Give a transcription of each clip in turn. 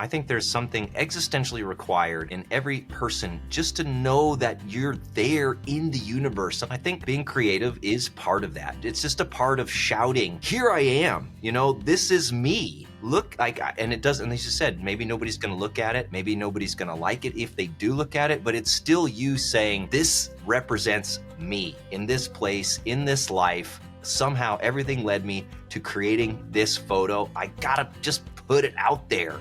I think there's something existentially required in every person just to know that you're there in the universe. And I think being creative is part of that. It's just a part of shouting, here I am, this is me. Look, and it doesn't, and as you said, maybe nobody's going to look at it. Maybe nobody's going to like it if they do look at it, but it's still you saying, this represents me in this place, in this life. Somehow everything led me to creating this photo. I gotta just put it out there.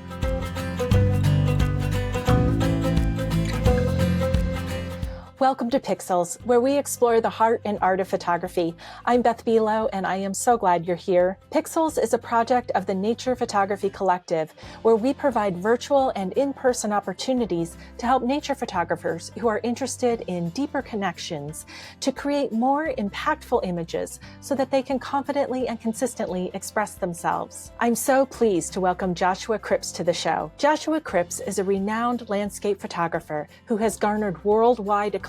Welcome to Pixels, where we explore the heart and art of photography. I'm Beth Buelow, and I am so glad you're here. Pixels is a project of the Nature Photography Collective, where we provide virtual and in-person opportunities to help nature photographers who are interested in deeper connections to create more impactful images so that they can confidently and consistently express themselves. I'm so pleased to welcome Joshua Cripps to the show. Joshua Cripps is a renowned landscape photographer who has garnered worldwide acclaim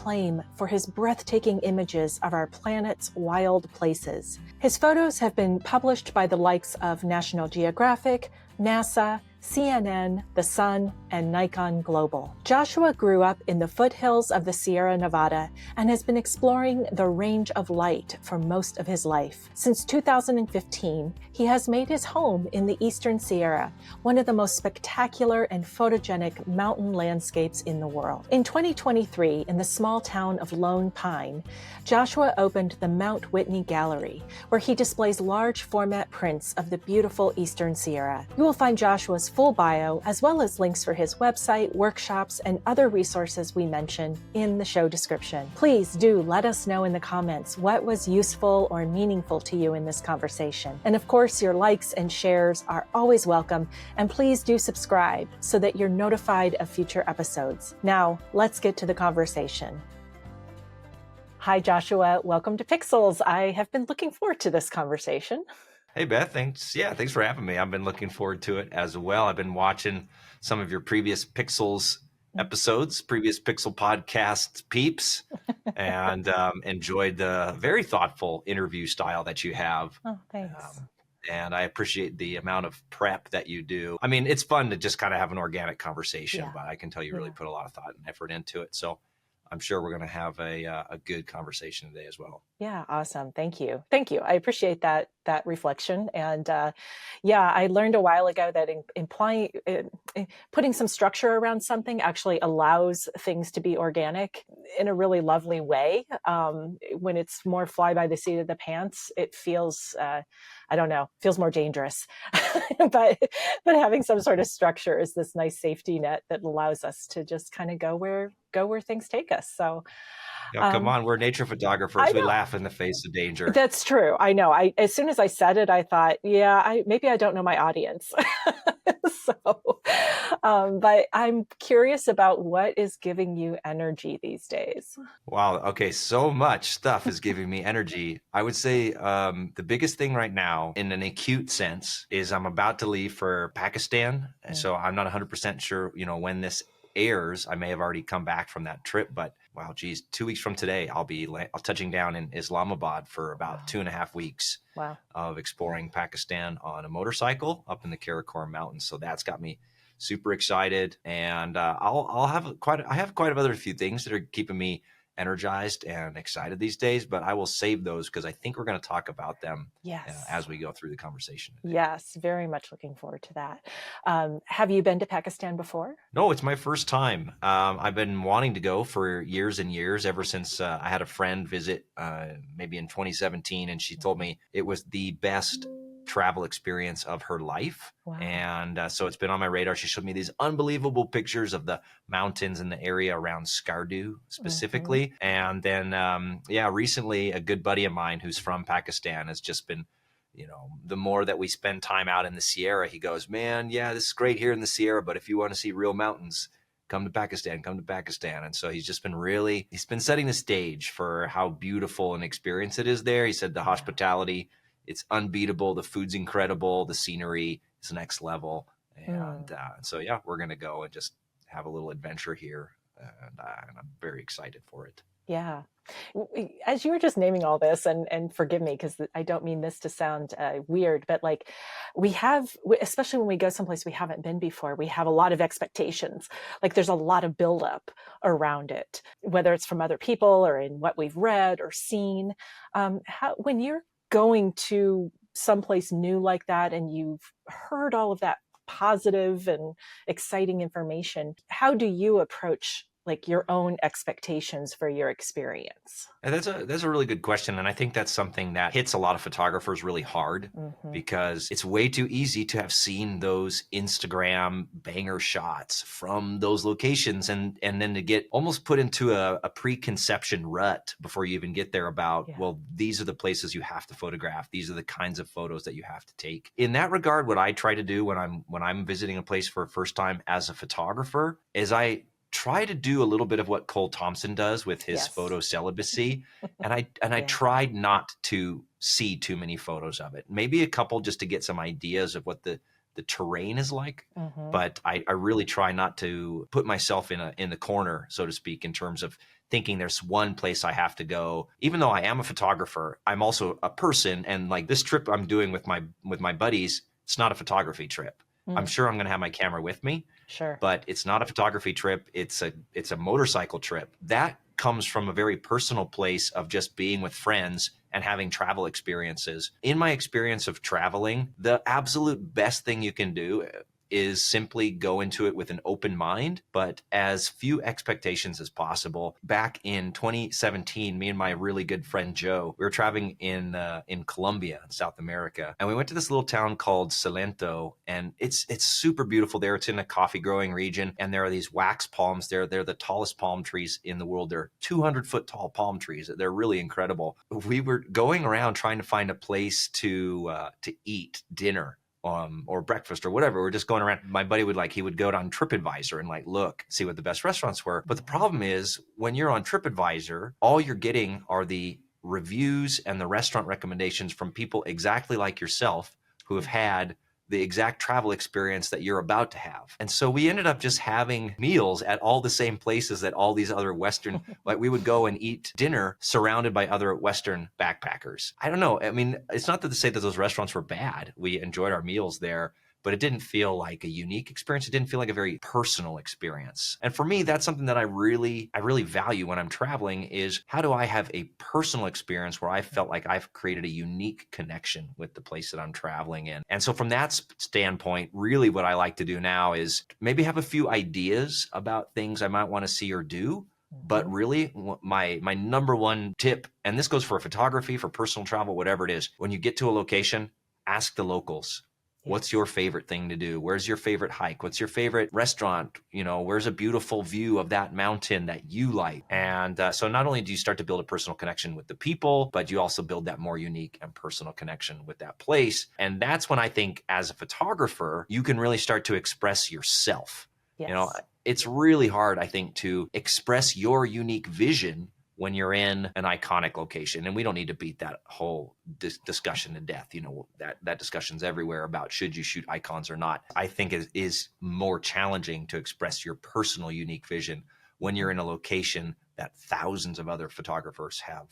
for his breathtaking images of our planet's wild places. His photos have been published by the likes of National Geographic, NASA, CNN, The Sun, and Nikon Global. Joshua grew up in the foothills of the Sierra Nevada and has been exploring the range of light for most of his life. Since 2015, he has made his home in the Eastern Sierra, one of the most spectacular and photogenic mountain landscapes in the world. In 2023, in the small town of Lone Pine, Joshua opened the Mount Whitney Gallery, where he displays large format prints of the beautiful Eastern Sierra. You will find Joshua's full bio, as well as links for his website, workshops, and other resources we mention in the show description. Please do let us know in the comments what was useful or meaningful to you in this conversation. And of course, your likes and shares are always welcome, and please do subscribe so that you're notified of future episodes. Now, let's get to the conversation. Hi, Joshua. Welcome to Pixels. I have been looking forward to this conversation. Hey, Beth, thanks. Yeah, thanks for having me. I've been looking forward to it as well. I've been watching some of your previous Pixels episodes, previous Pixel podcast peeps, and enjoyed the very thoughtful interview style that you have. Oh, thanks. And I appreciate the amount of prep that you do. I mean, it's fun to just kind of have an organic conversation, but I can tell you really put a lot of thought and effort into it. So I'm sure we're going to have a good conversation today as well. Yeah, awesome. Thank you. Thank you. I appreciate that reflection. And I learned a while ago that putting some structure around something actually allows things to be organic in a really lovely way. When it's more fly by the seat of the pants, it feels, feels more dangerous. but having some sort of structure is this nice safety net that allows us to just kind of go where things take us. So. Come on, we're nature photographers. We laugh in the face of danger. That's true. I know. As soon as I said it, I thought, maybe I don't know my audience. But I'm curious about what is giving you energy these days. Wow. Okay. So much stuff is giving me energy. I would say the biggest thing right now in an acute sense is I'm about to leave for Pakistan. And so I'm not 100% sure, when this airs. I may have already come back from that trip, but wow, geez, 2 weeks from today, I'll be touching down in Islamabad for about 2.5 weeks of exploring Pakistan on a motorcycle up in the Karakoram Mountains. So that's got me super excited, and I have quite a few things that are keeping me energized and excited these days, but I will save those because I think we're going to talk about them as we go through the conversation today. Yes, very much looking forward to that. Have you been to Pakistan before? No, it's my first time. I've been wanting to go for years and years, ever since I had a friend visit maybe in 2017, and she told me it was the best travel experience of her life. Wow. And so it's been on my radar. She showed me these unbelievable pictures of the mountains in the area around Skardu specifically. And then, recently a good buddy of mine who's from Pakistan has just been, the more that we spend time out in the Sierra, he goes, man, this is great here in the Sierra, but if you want to see real mountains, come to Pakistan. And so he's been setting the stage for how beautiful an experience it is there. He said the hospitality, it's unbeatable. The food's incredible. The scenery is next level. And we're going to go and just have a little adventure here. And I'm very excited for it. Yeah. As you were just naming all this, and forgive me because I don't mean this to sound weird, but like especially when we go someplace we haven't been before, we have a lot of expectations. Like there's a lot of buildup around it, whether it's from other people or in what we've read or seen. When you're going to someplace new like that and you've heard all of that positive and exciting information, how do you approach like your own expectations for your experience? And that's a really good question. And I think that's something that hits a lot of photographers really hard Mm-hmm. because it's way too easy to have seen those Instagram banger shots from those locations and then to get almost put into a preconception rut before you even get there about, Yeah. well, these are the places you have to photograph. These are the kinds of photos that you have to take. In that regard, what I try to do when I'm visiting a place for a first time as a photographer is I try to do a little bit of what Cole Thompson does with his Yes. photo celibacy. And I Yeah. tried not to see too many photos of it. Maybe a couple just to get some ideas of what the terrain is like. Mm-hmm. But I really try not to put myself in the corner, so to speak, in terms of thinking there's one place I have to go. Even though I am a photographer, I'm also a person. And like this trip I'm doing with my buddies, it's not a photography trip. I'm sure I'm going to have my camera with me, Sure. but it's not a photography trip. It's a motorcycle trip. That comes from a very personal place of just being with friends and having travel experiences. In my experience of traveling, the absolute best thing you can do is simply go into it with an open mind, but as few expectations as possible. Back in 2017, me and my really good friend Joe, we were traveling in Colombia, South America, and we went to this little town called Salento, and it's super beautiful there. It's in a coffee growing region, and there are these wax palms there. They're the tallest palm trees in the world. They're 200-foot tall palm trees. They're really incredible. We were going around trying to find a place to eat dinner or breakfast or whatever. We're just going around. My buddy he would go on TripAdvisor and look, see what the best restaurants were. But the problem is when you're on TripAdvisor, all you're getting are the reviews and the restaurant recommendations from people exactly like yourself who have had the exact travel experience that you're about to have. And so we ended up just having meals at all the same places that all these other Western, like we would go and eat dinner surrounded by other Western backpackers. I don't know. I mean, it's not to say that those restaurants were bad. We enjoyed our meals there, but it didn't feel like a unique experience. It didn't feel like a very personal experience. And for me, that's something that I really value when I'm traveling is how do I have a personal experience where I felt like I've created a unique connection with the place that I'm traveling in. And so from that standpoint, really what I like to do now is maybe have a few ideas about things I might want to see or do. But really, my number one tip, and this goes for photography, for personal travel, whatever it is, when you get to a location, ask the locals. What's your favorite thing to do? Where's your favorite hike? What's your favorite restaurant? Where's a beautiful view of that mountain that you like? And so not only do you start to build a personal connection with the people, but you also build that more unique and personal connection with that place. And that's when I think as a photographer, you can really start to express yourself. Yes. It's really hard, I think, to express your unique vision when you're in an iconic location. And we don't need to beat that whole discussion to death. That discussion's everywhere about should you shoot icons or not. I think it is more challenging to express your personal unique vision when you're in a location that thousands of other photographers have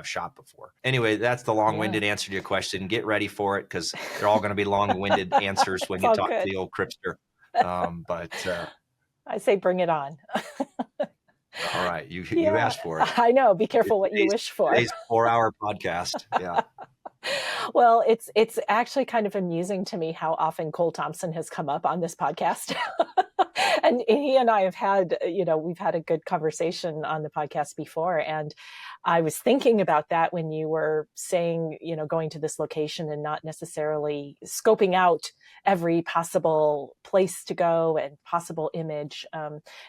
shot before. Anyway, that's the long-winded answer to your question. Get ready for it because they're all going to be long-winded answers when you talk to the old Crippster. I say bring it on. All right. You asked for it. I know. Be careful what you wish for. Today's 4-hour podcast. Yeah. Well, it's actually kind of amusing to me how often Cole Thompson has come up on this podcast. And he and I have had, we've had a good conversation on the podcast before. And I was thinking about that when you were saying, going to this location and not necessarily scoping out every possible place to go and possible image.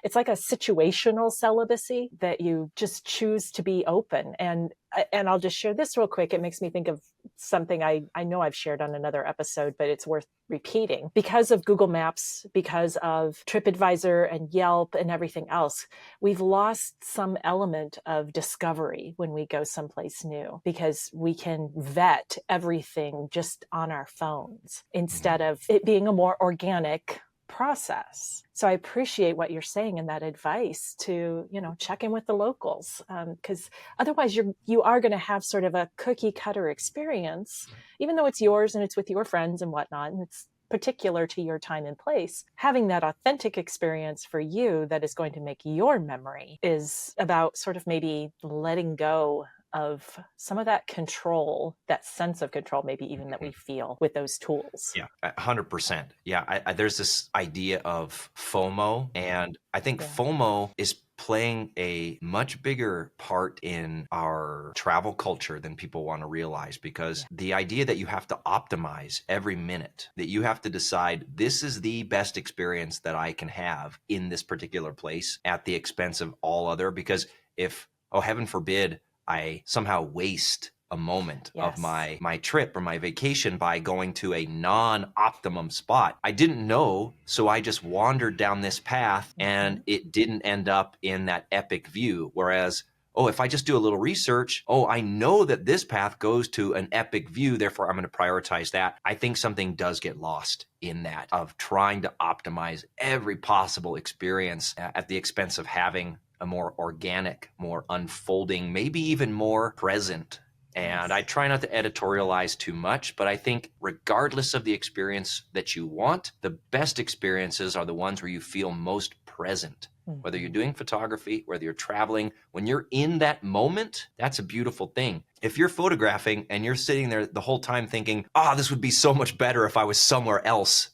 It's like a situational celibacy that you just choose to be open. And I'll just share this real quick. It makes me think of something I know I've shared on another episode, but it's worth repeating. Because of Google Maps, because of TripAdvisor and Yelp and everything else, we've lost some element of discovery when we go someplace new because we can vet everything just on our phones instead of it being a more organic process. So I appreciate what you're saying and that advice to, check in with the locals. Because otherwise you are going to have sort of a cookie cutter experience, even though it's yours and it's with your friends and whatnot, and it's particular to your time and place. Having that authentic experience for you that is going to make your memory is about sort of maybe letting go of some of that control, that sense of control, maybe even that we feel with those tools. Yeah, 100%. Yeah, there's this idea of FOMO, and I think Yeah. FOMO is playing a much bigger part in our travel culture than people want to realize, because the idea that you have to optimize every minute, that you have to decide this is the best experience that I can have in this particular place at the expense of all other, because if, oh, heaven forbid, I somehow waste a moment of my trip or my vacation by going to a non-optimum spot. I didn't know, so I just wandered down this path and it didn't end up in that epic view. Whereas, oh, if I just do a little research, oh, I know that this path goes to an epic view, therefore I'm going to prioritize that. I think something does get lost in that, of trying to optimize every possible experience at the expense of having a more organic, more unfolding, maybe even more present. And I try not to editorialize too much, but I think regardless of the experience that you want, the best experiences are the ones where you feel most present. Whether you're doing photography, whether you're traveling, when you're in that moment, that's a beautiful thing. If you're photographing and you're sitting there the whole time thinking, this would be so much better if I was somewhere else.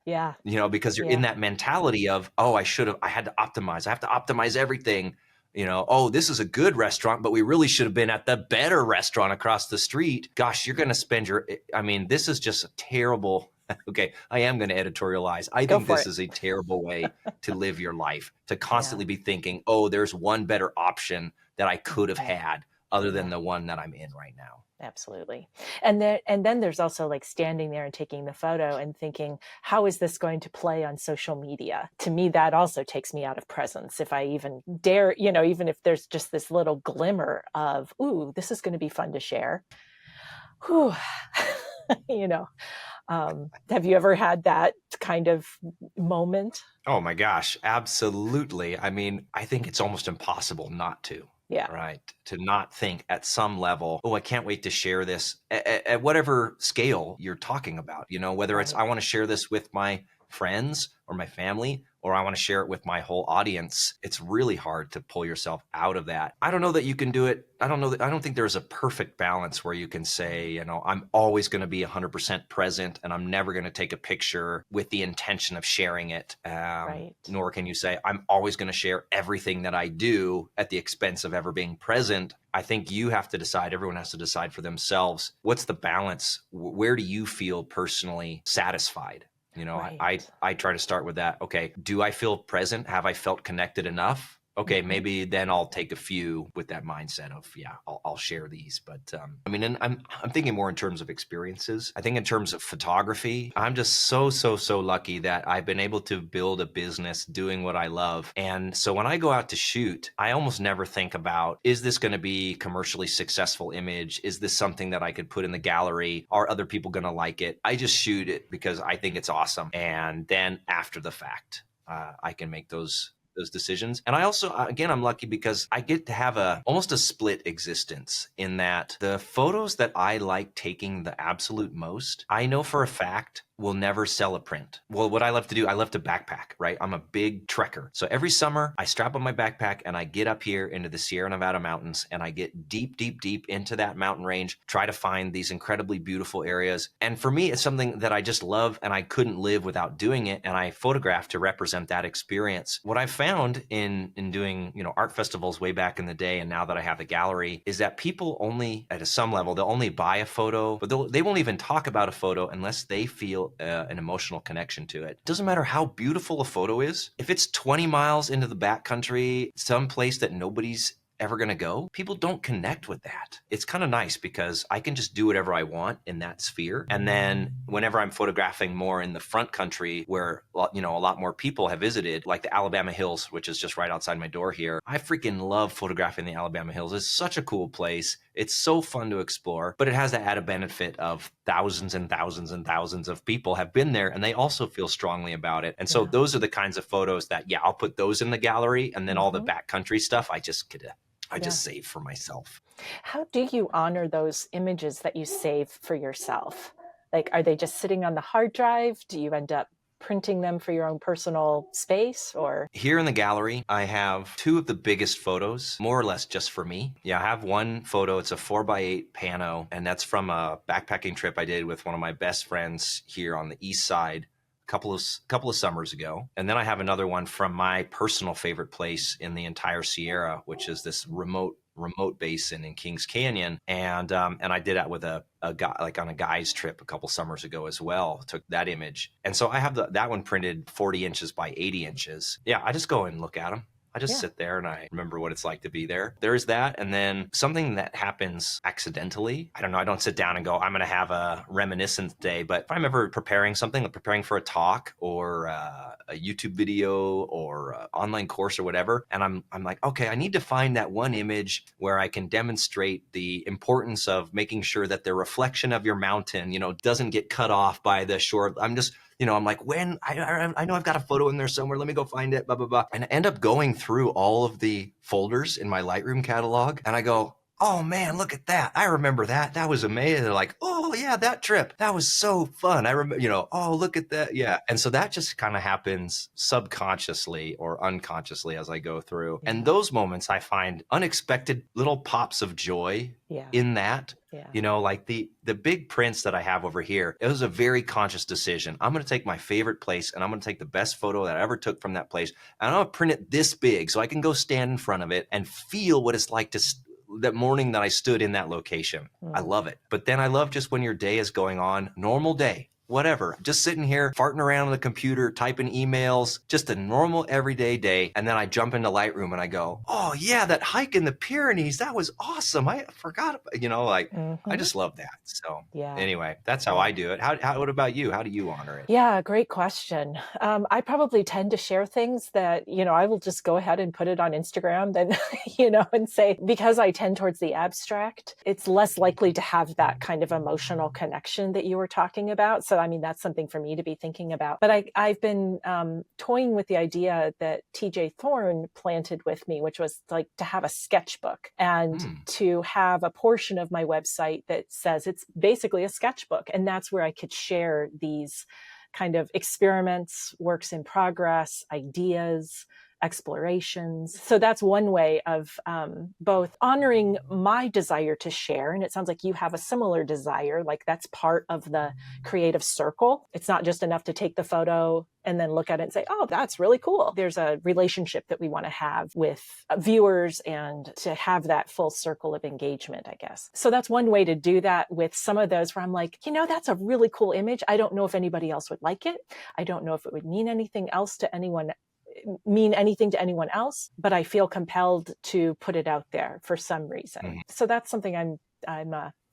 Yeah. Because you're in that mentality of, I had to optimize. I have to optimize everything. This is a good restaurant, but we really should have been at the better restaurant across the street. Gosh, you're going to spend this is just a terrible, okay, I am going to editorialize. I think this is a terrible way to live your life, to constantly be thinking, there's one better option that I could have had other than the one that I'm in right now. Absolutely. And then there's also like standing there and taking the photo and thinking, how is this going to play on social media? To me, that also takes me out of presence. If I even dare, even if there's just this little glimmer of, ooh, this is going to be fun to share. Whew. Have you ever had that kind of moment? Oh my gosh, absolutely. I mean, I think it's almost impossible not to. Yeah. Right. To not think at some level, I can't wait to share this at whatever scale you're talking about, whether it's I want to share this with my friends or my family, or I want to share it with my whole audience. It's really hard to pull yourself out of that. I don't know that you can do it. I don't think there's a perfect balance where you can say, I'm always going to be 100% present and I'm never going to take a picture with the intention of sharing it. Nor can you say, I'm always going to share everything that I do at the expense of ever being present. I think you have to decide, everyone has to decide for themselves, what's the balance? Where do you feel personally satisfied? I try to start with that. Okay, do I feel present? Have I felt connected enough? Okay, maybe then I'll take a few with that mindset of, I'll share these. But and I'm thinking more in terms of experiences. I think in terms of photography, I'm just so lucky that I've been able to build a business doing what I love. And so when I go out to shoot, I almost never think about, is this going to be commercially successful image? Is this something that I could put in the gallery? Are other people going to like it? I just shoot it because I think it's awesome. And then after the fact, I can make those decisions. And I also, again, I'm lucky because I get to have almost a split existence in that the photos that I like taking the absolute most, I know for a fact will never sell a print. Well, what I love to do, I love to backpack, right? I'm a big trekker. So every summer I strap on my backpack and I get up here into the Sierra Nevada mountains and I get deep into that mountain range, try to find these incredibly beautiful areas. And for me, it's something that I just love and I couldn't live without doing it. And I photograph to represent that experience. What I found in doing, art festivals way back in the day, and now that I have the gallery, is that people only, at some level, they'll only buy a photo, but they won't even talk about a photo unless they feel an emotional connection to it. Doesn't matter how beautiful a photo is. If it's 20 miles into the backcountry, some place that nobody's ever going to go, people don't connect with that. It's kind of nice because I can just do whatever I want in that sphere. And then whenever I'm photographing more in the front country where, you know, a lot more people have visited, like the Alabama Hills, which is just right outside my door here, I freaking love photographing the Alabama Hills. It's such a cool place. It's so fun to explore, but it has the added benefit of thousands and thousands and thousands of people have been there and they also feel strongly about it. And so those are the kinds of photos that, yeah, I'll put those in the gallery, and then all the backcountry stuff, I just save for myself. How do you honor those images that you save for yourself? Like, are they just sitting on the hard drive? Do you end up printing them for your own personal space? Or here in the gallery, I have two of the biggest photos, more or less just for me. Yeah, I have one photo. It's a 4x8 pano, and that's from a backpacking trip I did with one of my best friends here on the east side a couple of summers ago. And then I have another one from my personal favorite place in the entire Sierra, which is this remote basin in Kings Canyon. And I did that with a guy, like on a guy's trip a couple summers ago as well, took that image. And so I have that one printed 40 inches by 80 inches. Yeah, I just go and look at them. I just sit there and I remember what it's like to be there. There's that. And then something that happens accidentally. I don't know. I don't sit down and go, I'm going to have a reminiscence day. But if I'm ever preparing something, like preparing for a talk or a YouTube video or an online course or whatever, and I'm like, okay, I need to find that one image where I can demonstrate the importance of making sure that the reflection of your mountain, you know, doesn't get cut off by the shore. I'm just, you know, I'm like, when I know I've got a photo in there somewhere. Let me go find it, blah, blah, blah. And I end up going through all of the folders in my Lightroom catalog. And I go, oh man, look at that. I remember that. That was amazing. They're like, oh yeah, that trip. That was so fun. I remember, you know, oh, look at that. Yeah. And so that just kind of happens subconsciously or unconsciously as I go through. And those moments I find unexpected little pops of joy in that. Yeah. You know, like the big prints that I have over here, it was a very conscious decision. I'm going to take my favorite place and I'm going to take the best photo that I ever took from that place. And I'm going to print it this big so I can go stand in front of it and feel what it's like to that morning that I stood in that location. I love it. But then I love just when your day is going on, normal day, whatever, just sitting here, farting around on the computer, typing emails, just a normal everyday day. And then I jump into Lightroom and I go, oh yeah, that hike in the Pyrenees, that was awesome. I forgot about, you know, like, I just love that. So anyway, that's how I do it. What about you? How do you honor it? Yeah, great question. I probably tend to share things that, you know, I will just go ahead and put it on Instagram then, you know, and say, because I tend towards the abstract, it's less likely to have that kind of emotional connection that you were talking about. So I mean, that's something for me to be thinking about. But I've been toying with the idea that TJ Thorne planted with me, which was like to have a sketchbook and to have a portion of my website that says it's basically a sketchbook. And that's where I could share these kind of experiments, works in progress, ideas, explorations. So that's one way of both honoring my desire to share. And it sounds like you have a similar desire, like that's part of the creative circle. It's not just enough to take the photo and then look at it and say, oh, that's really cool. There's a relationship that we want to have with viewers and to have that full circle of engagement, I guess. So that's one way to do that with some of those where I'm like, you know, that's a really cool image. I don't know if anybody else would like it. I don't know if it would mean anything to anyone else, but I feel compelled to put it out there for some reason. So that's something I'm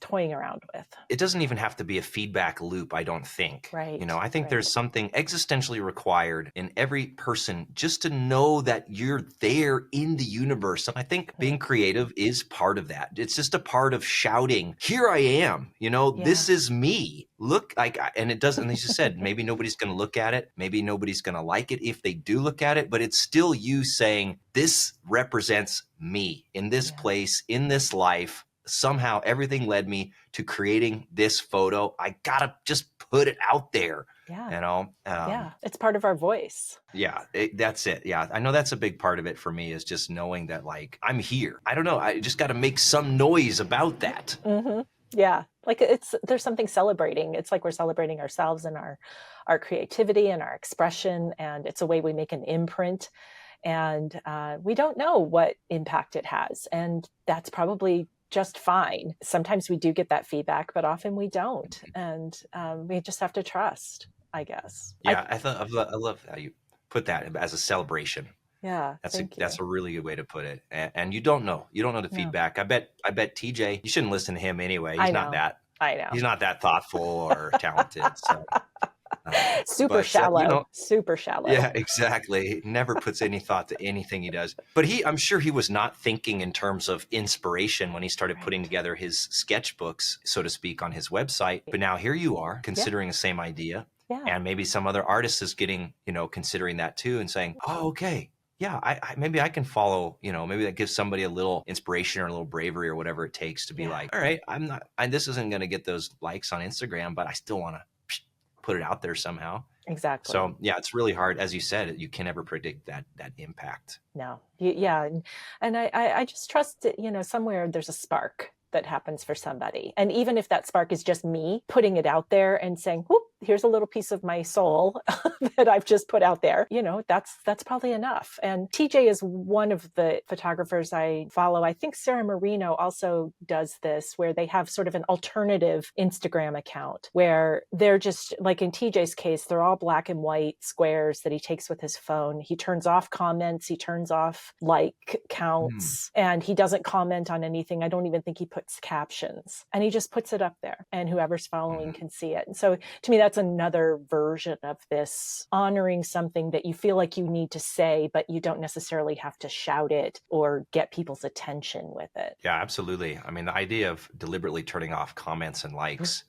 toying around with. It doesn't even have to be a feedback loop, I don't think. Right. You know, I think there's something existentially required in every person just to know that you're there in the universe. And I think being creative is part of that. It's just a part of shouting, here I am, you know, this is me. Look, like, and it doesn't, as you said, maybe nobody's going to look at it. Maybe nobody's going to like it if they do look at it, but it's still you saying, this represents me in this place, in this life. Somehow everything led me to creating this photo. I gotta just put it out there. Yeah. You know? It's part of our voice. Yeah, that's it. Yeah, I know that's a big part of it for me is just knowing that, like, I'm here. I don't know. I just got to make some noise about that. Yeah, like there's something celebrating. It's like we're celebrating ourselves and our creativity and our expression, and it's a way we make an imprint. And we don't know what impact it has, and that's probably just fine. Sometimes we do get that feedback, but often we don't. And we just have to trust, I guess. Yeah, I love how you put that as a celebration. Yeah. Thank That's you. a really good way to put it. And you don't know. You don't know the No, feedback. I bet TJ, you shouldn't listen to him anyway. I know. I He's know. not that thoughtful or talented. So, Super you know, shallow. Super shallow. yeah, exactly. Never puts any thought to anything he does. But I'm sure he was not thinking in terms of inspiration when he started putting Right. together his sketchbooks, so to speak, on his website. But now here you are Yeah. considering the same idea. Yeah. And maybe some other artist is getting, considering that too and saying, oh, okay. Yeah, maybe I can follow, maybe that gives somebody a little inspiration or a little bravery or whatever it takes to be Yeah. like, all right, this isn't going to get those likes on Instagram, but I still want to put it out there somehow. Exactly. So yeah, it's really hard. As you said, you can never predict that impact. No. Yeah. And I just trust that, somewhere there's a spark that happens for somebody. And even if that spark is just me putting it out there and saying, whoop, here's a little piece of my soul that I've just put out there, that's probably enough. And TJ is one of the photographers I follow. I think Sarah Marino also does this, where they have sort of an alternative Instagram account where they're just like, in TJ's case, they're all black and white squares that he takes with his phone. He turns off comments, he turns off like counts, and he doesn't comment on anything. I don't even think he puts captions, and he just puts it up there, and whoever's following can see it. And so to me, that's another version of this, honoring something that you feel like you need to say, but you don't necessarily have to shout it or get people's attention with it. Yeah, absolutely. I mean, the idea of deliberately turning off comments and likes,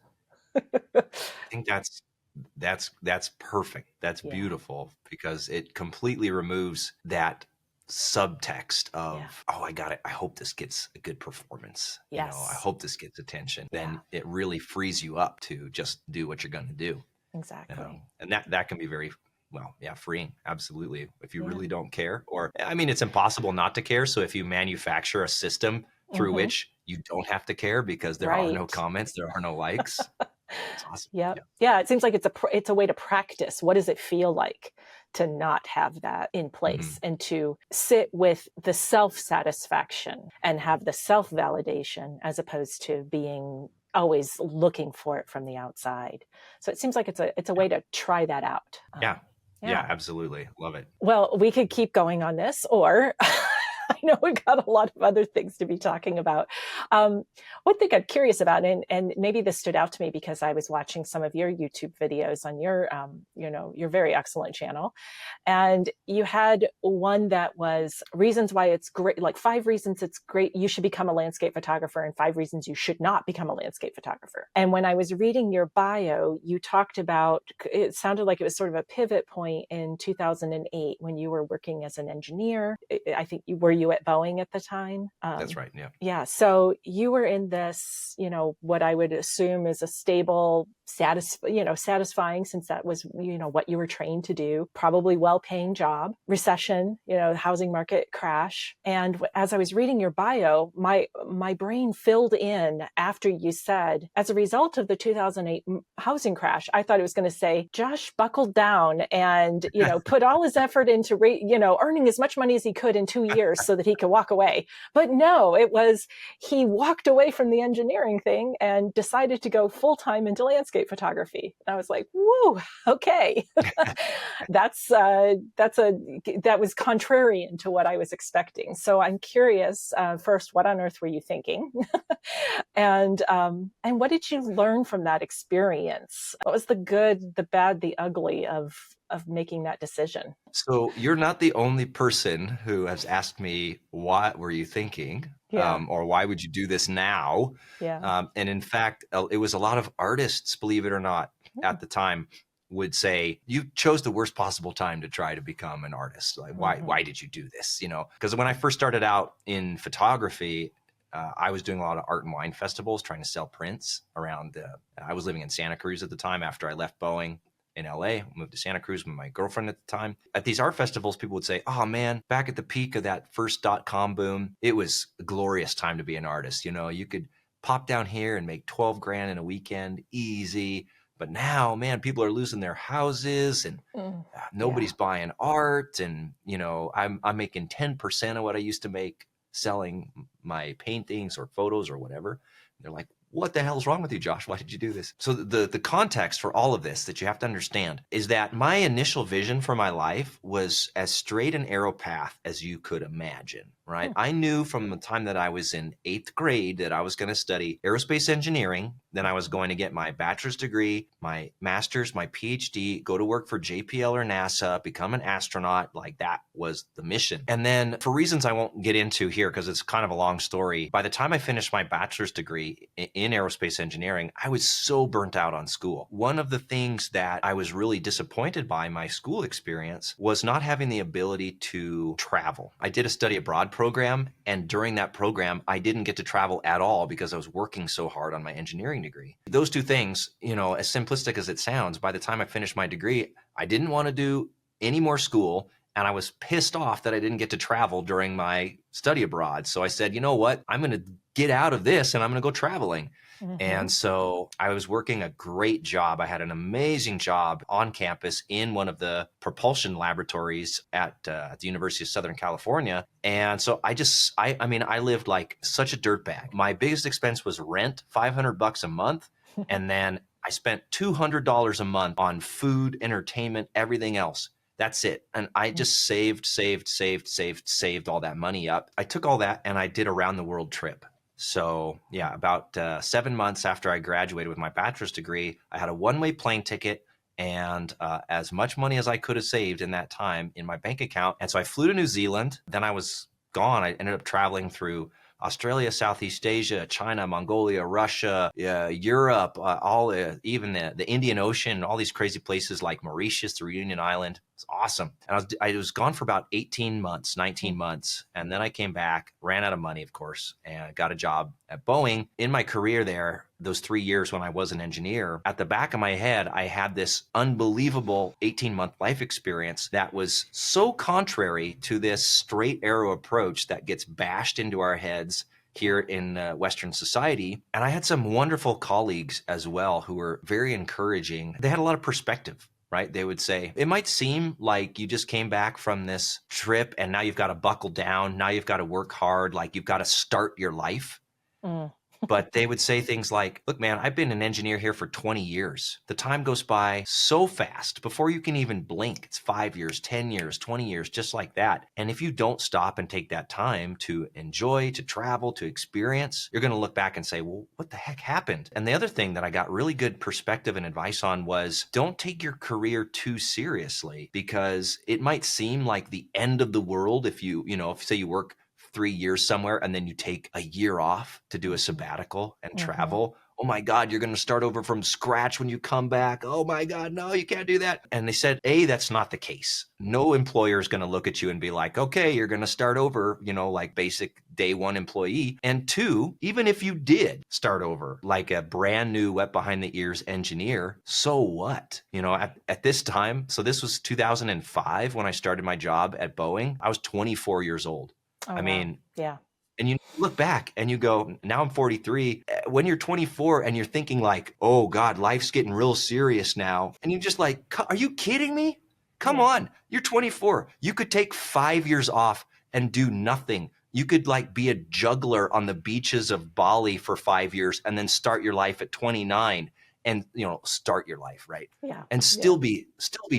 I think that's perfect. That's Yeah. beautiful, because it completely removes that subtext of, oh, I got it. I hope this gets a good performance. Yes. I hope this gets attention. Yeah. Then it really frees you up to just do what you're going to do. Exactly. And that can be very, well, yeah, freeing. Absolutely. If you really don't care, or, I mean, it's impossible not to care. So if you manufacture a system through which you don't have to care because there are no comments, there are no likes, it's awesome. Yep. Yeah. It seems like it's a way to practice. What does it feel like to not have that in place, and to sit with the self-satisfaction and have the self-validation, as opposed to being always looking for it from the outside. So it seems like it's a way to try that out. Yeah, absolutely. Love it. Well, we could keep going on this, or I know we've got a lot of other things to be talking about. One thing I'm curious about, and maybe this stood out to me because I was watching some of your YouTube videos on your very excellent channel. And you had one that was reasons why it's great, like 5 reasons it's great you should become a landscape photographer, and 5 reasons you should not become a landscape photographer. And when I was reading your bio, you talked about, it sounded like it was sort of a pivot point in 2008 when you were working as an engineer. I think you at Boeing at the time? That's right. Yeah. Yeah. So you were in this, what I would assume is a stable, satisfying, since that was, what you were trained to do, probably well-paying job, recession, housing market crash. And as I was reading your bio, my brain filled in after you said, as a result of the 2008 housing crash, I thought it was going to say, Josh buckled down and, put all his effort into, earning as much money as he could in 2 years so that he could walk away. But no, it was, he walked away from the engineering thing and decided to go full-time into landscape photography. And I was like, whoa, okay. that was contrarian to what I was expecting. So I'm curious, first, what on earth were you thinking? And what did you learn from that experience? What was the good, the bad, the ugly of making that decision? So you're not the only person who has asked me, what were you thinking? Or why would you do this now? And in fact, it was a lot of artists, believe it or not, at the time would say, you chose the worst possible time to try to become an artist. Like, why did you do this? Because when I first started out in photography, I was doing a lot of art and wine festivals, trying to sell prints around. I was living in Santa Cruz at the time after I left Boeing in LA, moved to Santa Cruz with my girlfriend at the time. At these art festivals, people would say, oh man, back at the peak of that first .com boom, it was a glorious time to be an artist. You could pop down here and make 12 grand in a weekend, easy. But now, man, people are losing their houses and nobody's buying art. And, I'm making 10% of what I used to make selling my paintings or photos or whatever. And they're like, what the hell's wrong with you, Josh? Why did you do this? So the context for all of this that you have to understand is that my initial vision for my life was as straight an arrow path as you could imagine, right? I knew from the time that I was in 8th grade that I was going to study aerospace engineering. Then I was going to get my bachelor's degree, my master's, my PhD, go to work for JPL or NASA, become an astronaut. Like that was the mission. And then for reasons I won't get into here because it's kind of a long story, by the time I finished my bachelor's degree in aerospace engineering, I was so burnt out on school. One of the things that I was really disappointed by my school experience was not having the ability to travel. I did a study abroad program, and during that program, I didn't get to travel at all because I was working so hard on my engineering degree. Those two things, as simplistic as it sounds, by the time I finished my degree, I didn't want to do any more school. And I was pissed off that I didn't get to travel during my study abroad. So I said, you know what? I'm going to get out of this and I'm going to go traveling. And so I was working a great job. I had an amazing job on campus in one of the propulsion laboratories at the University of Southern California. And so I lived like such a dirtbag. My biggest expense was rent, $500 a month. And then I spent $200 a month on food, entertainment, everything else. That's it. And I just saved all that money up. I took all that and I did a round the world trip. So yeah, about 7 months after I graduated with my bachelor's degree, I had a one-way plane ticket and as much money as I could have saved in that time in my bank account. And so I flew to New Zealand. Then I was gone. I ended up traveling through Australia, Southeast Asia, China, Mongolia, Russia, Europe, even the Indian Ocean, all these crazy places like Mauritius, the Reunion Island. It's awesome. And I was gone for about 18 months, 19 months. And then I came back, ran out of money, of course, and got a job at Boeing. In my career there, those 3 years when I was an engineer, at the back of my head, I had this unbelievable 18-month life experience that was so contrary to this straight arrow approach that gets bashed into our heads here in Western society. And I had some wonderful colleagues as well who were very encouraging. They had a lot of perspective. Right? They would say, it might seem like you just came back from this trip and now you've got to buckle down. Now you've got to work hard. Like you've got to start your life. But they would say things like, look, man, I've been an engineer here for 20 years. The time goes by so fast before you can even blink. It's 5 years, 10 years, 20 years, just like that. And if you don't stop and take that time to enjoy, to travel, to experience, you're going to look back and say, well, what the heck happened? And the other thing that I got really good perspective and advice on was don't take your career too seriously because it might seem like the end of the world if if say you work 3 years somewhere and then you take a year off to do a sabbatical and travel. Oh my God, you're going to start over from scratch when you come back. Oh my God, no, you can't do that. And they said, A, that's not the case. No employer is going to look at you and be like, okay, you're going to start over, like basic day one employee. And two, even if you did start over like a brand new wet behind the ears engineer, so what? At this time, so this was 2005 when I started my job at Boeing, I was 24 years old. Oh, I mean, yeah. And you look back and you go, now I'm 43. When you're 24 and you're thinking like, oh God, life's getting real serious now. And you're just like, are you kidding me? Come on. You're 24. You could take 5 years off and do nothing. You could like be a juggler on the beaches of Bali for 5 years and then start your life at 29 and, start your life, right? Yeah. And still be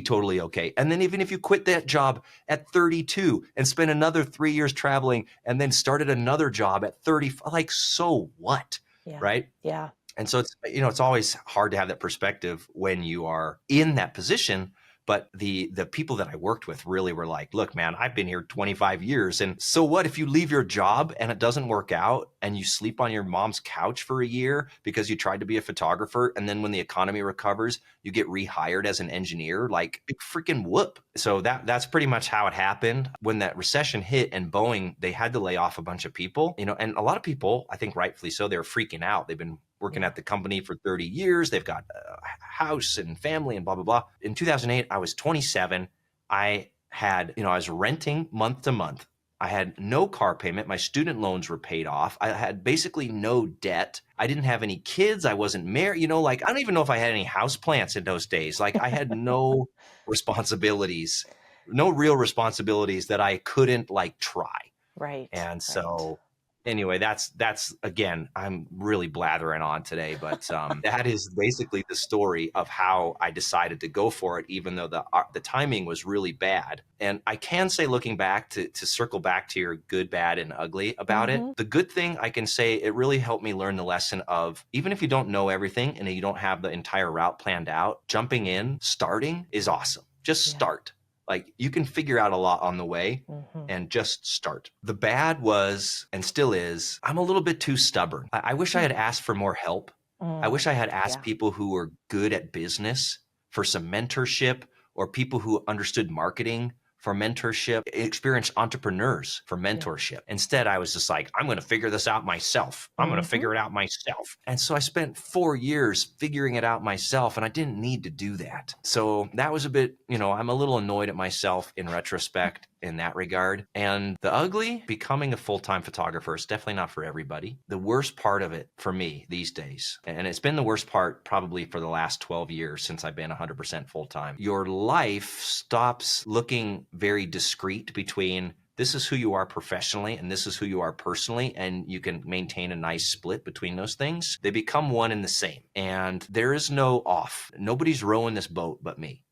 totally okay. And then even if you quit that job at 32 and spend another 3 years traveling and then started another job at 30, like, so what? Yeah. Right? Yeah. And so it's always hard to have that perspective when you are in that position. But the people that I worked with really were like, look, man, I've been here 25 years. And so what if you leave your job and it doesn't work out and you sleep on your mom's couch for a year because you tried to be a photographer? And then when the economy recovers, you get rehired as an engineer, like big freaking whoop. So that's pretty much how it happened. When that recession hit and Boeing, they had to lay off a bunch of people, and a lot of people, I think rightfully so, they're freaking out. They've been working at the company for 30 years. They've got a house and family and blah, blah, blah. In 2008, I was 27. I was renting month to month. I had no car payment. My student loans were paid off. I had basically no debt. I didn't have any kids. I wasn't married. I don't even know if I had any house plants in those days. Like I had no responsibilities, no real responsibilities that I couldn't like try. Right. And so Anyway, that's again, I'm really blathering on today, but that is basically the story of how I decided to go for it, even though the timing was really bad. And I can say, looking back, to circle back to your good, bad, and ugly about it, the good thing I can say, it really helped me learn the lesson of, even if you don't know everything and you don't have the entire route planned out, jumping in, starting is awesome. Just start. Like, you can figure out a lot on the way. And just start. The bad was, and still is, I'm a little bit too stubborn. I wish I had asked for more help. I wish I had asked people who were good at business for some mentorship, or people who understood marketing for mentorship, experienced entrepreneurs for mentorship. Instead, I was just like, I'm going to figure this out myself. I'm going to figure it out myself. And so I spent 4 years figuring it out myself, and I didn't need to do that. So that was a bit, I'm a little annoyed at myself in retrospect in that regard. And the ugly, becoming a full-time photographer is definitely not for everybody. The worst part of it for me these days, and it's been the worst part probably for the last 12 years since I've been 100% full-time, your life stops looking very discrete between this is who you are professionally and this is who you are personally, and you can maintain a nice split between those things. They become one and the same, and there is no off. Nobody's rowing this boat but me.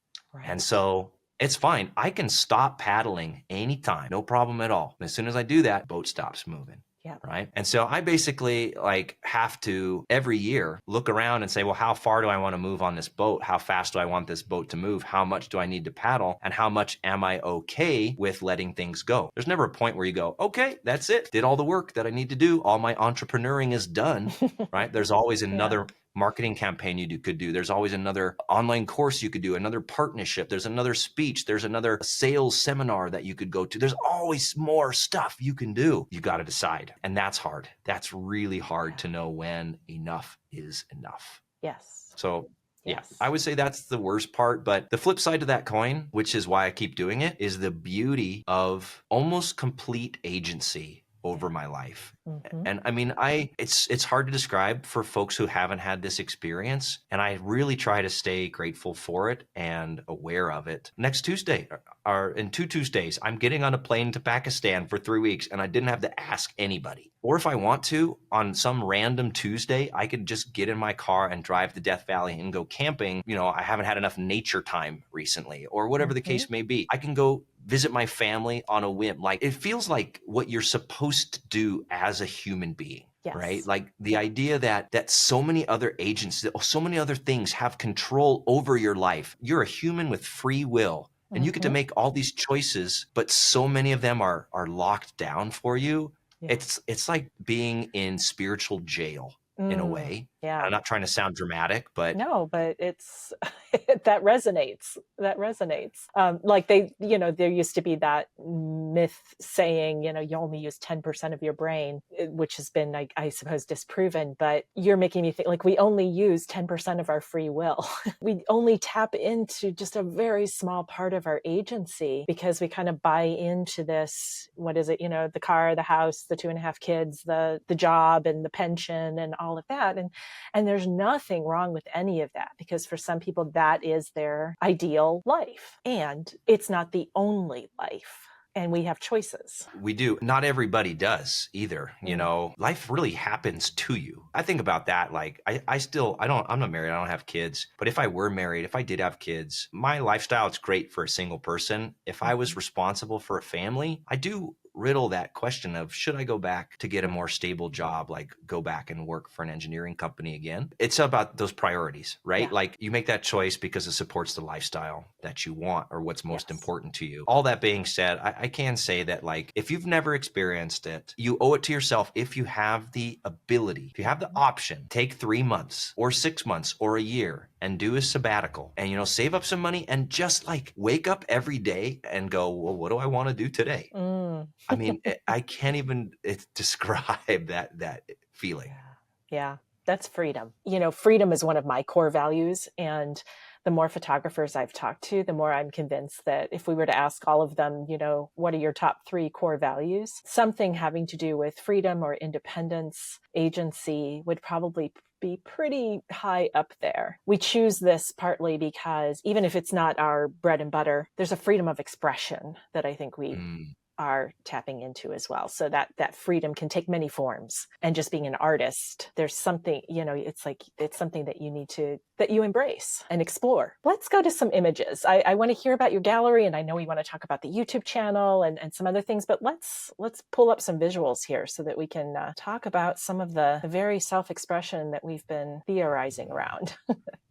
And so it's fine. I can stop paddling anytime, no problem at all. As soon as I do that, boat stops moving. Right. And so I basically have to every year look around and say, well, how far do I want to move on this boat? How fast do I want this boat to move? How much do I need to paddle? And how much am I okay with letting things go? There's never a point where you go, okay, that's it. Did all the work that I need to do. All my entrepreneuring is done. Right. There's always another marketing campaign you could do. There's always another online course you could do, another partnership. There's another speech. There's another sales seminar that you could go to. There's always more stuff you can do. You got to decide. And that's hard. That's really hard to know when enough is enough. Yes. So yeah, I would say that's the worst part. But the flip side to that coin, which is why I keep doing it, is the beauty of almost complete agency over my life. And I mean, it's hard to describe for folks who haven't had this experience. And I really try to stay grateful for it and aware of it. Next Tuesday, or in 2 Tuesdays, I'm getting on a plane to Pakistan for 3 weeks, and I didn't have to ask anybody. Or if I want to, on some random Tuesday, I could just get in my car and drive to Death Valley and go camping. I haven't had enough nature time recently, or whatever the case may be. I can go visit my family on a whim. Like, it feels like what you're supposed to do as a human being. Right? Like the idea that so many other agents, so many other things have control over your life. You're a human with free will, and you get to make all these choices, but so many of them are locked down for you. It's like being in spiritual jail in a way. I'm not trying to sound dramatic, but no, but it's that resonates. Like there used to be that myth saying, you only use 10% of your brain, which has been, I suppose, disproven. But you're making me think, like, we only use 10% of our free will. We only tap into just a very small part of our agency because we kind of buy into this. What is it? The car, the house, the 2.5 kids, the job, and the pension, and all of that. And there's nothing wrong with any of that, because for some people that is their ideal life, and it's not the only life. And we have choices. We do. Not everybody does either. Life really happens to you. I think about that. Like, I'm not married. I don't have kids. But if I were married, if I did have kids, my lifestyle is great for a single person. If I was responsible for a family, I do riddle that question of, should I go back to get a more stable job, like go back and work for an engineering company again? It's about those priorities, right? Like, you make that choice because it supports the lifestyle that you want or what's most important to you. All that being said, I can say that, like, if you've never experienced it, you owe it to yourself. If you have the ability, if you have the option, take 3 months or 6 months or a year and do a sabbatical and, save up some money and just like wake up every day and go, well, what do I want to do today? I mean, I can't even describe that feeling. Yeah, that's freedom. Freedom is one of my core values. And the more photographers I've talked to, the more I'm convinced that if we were to ask all of them, what are your top 3 core values? Something having to do with freedom or independence, agency would probably be pretty high up there. We choose this partly because even if it's not our bread and butter, there's a freedom of expression that I think we are tapping into as well. So that freedom can take many forms. And just being an artist, there's something, it's like, it's something that you embrace and explore. Let's go to some images. I want to hear about your gallery, and I know we want to talk about the YouTube channel and some other things, but let's pull up some visuals here so that we can talk about some of the very self-expression that we've been theorizing around.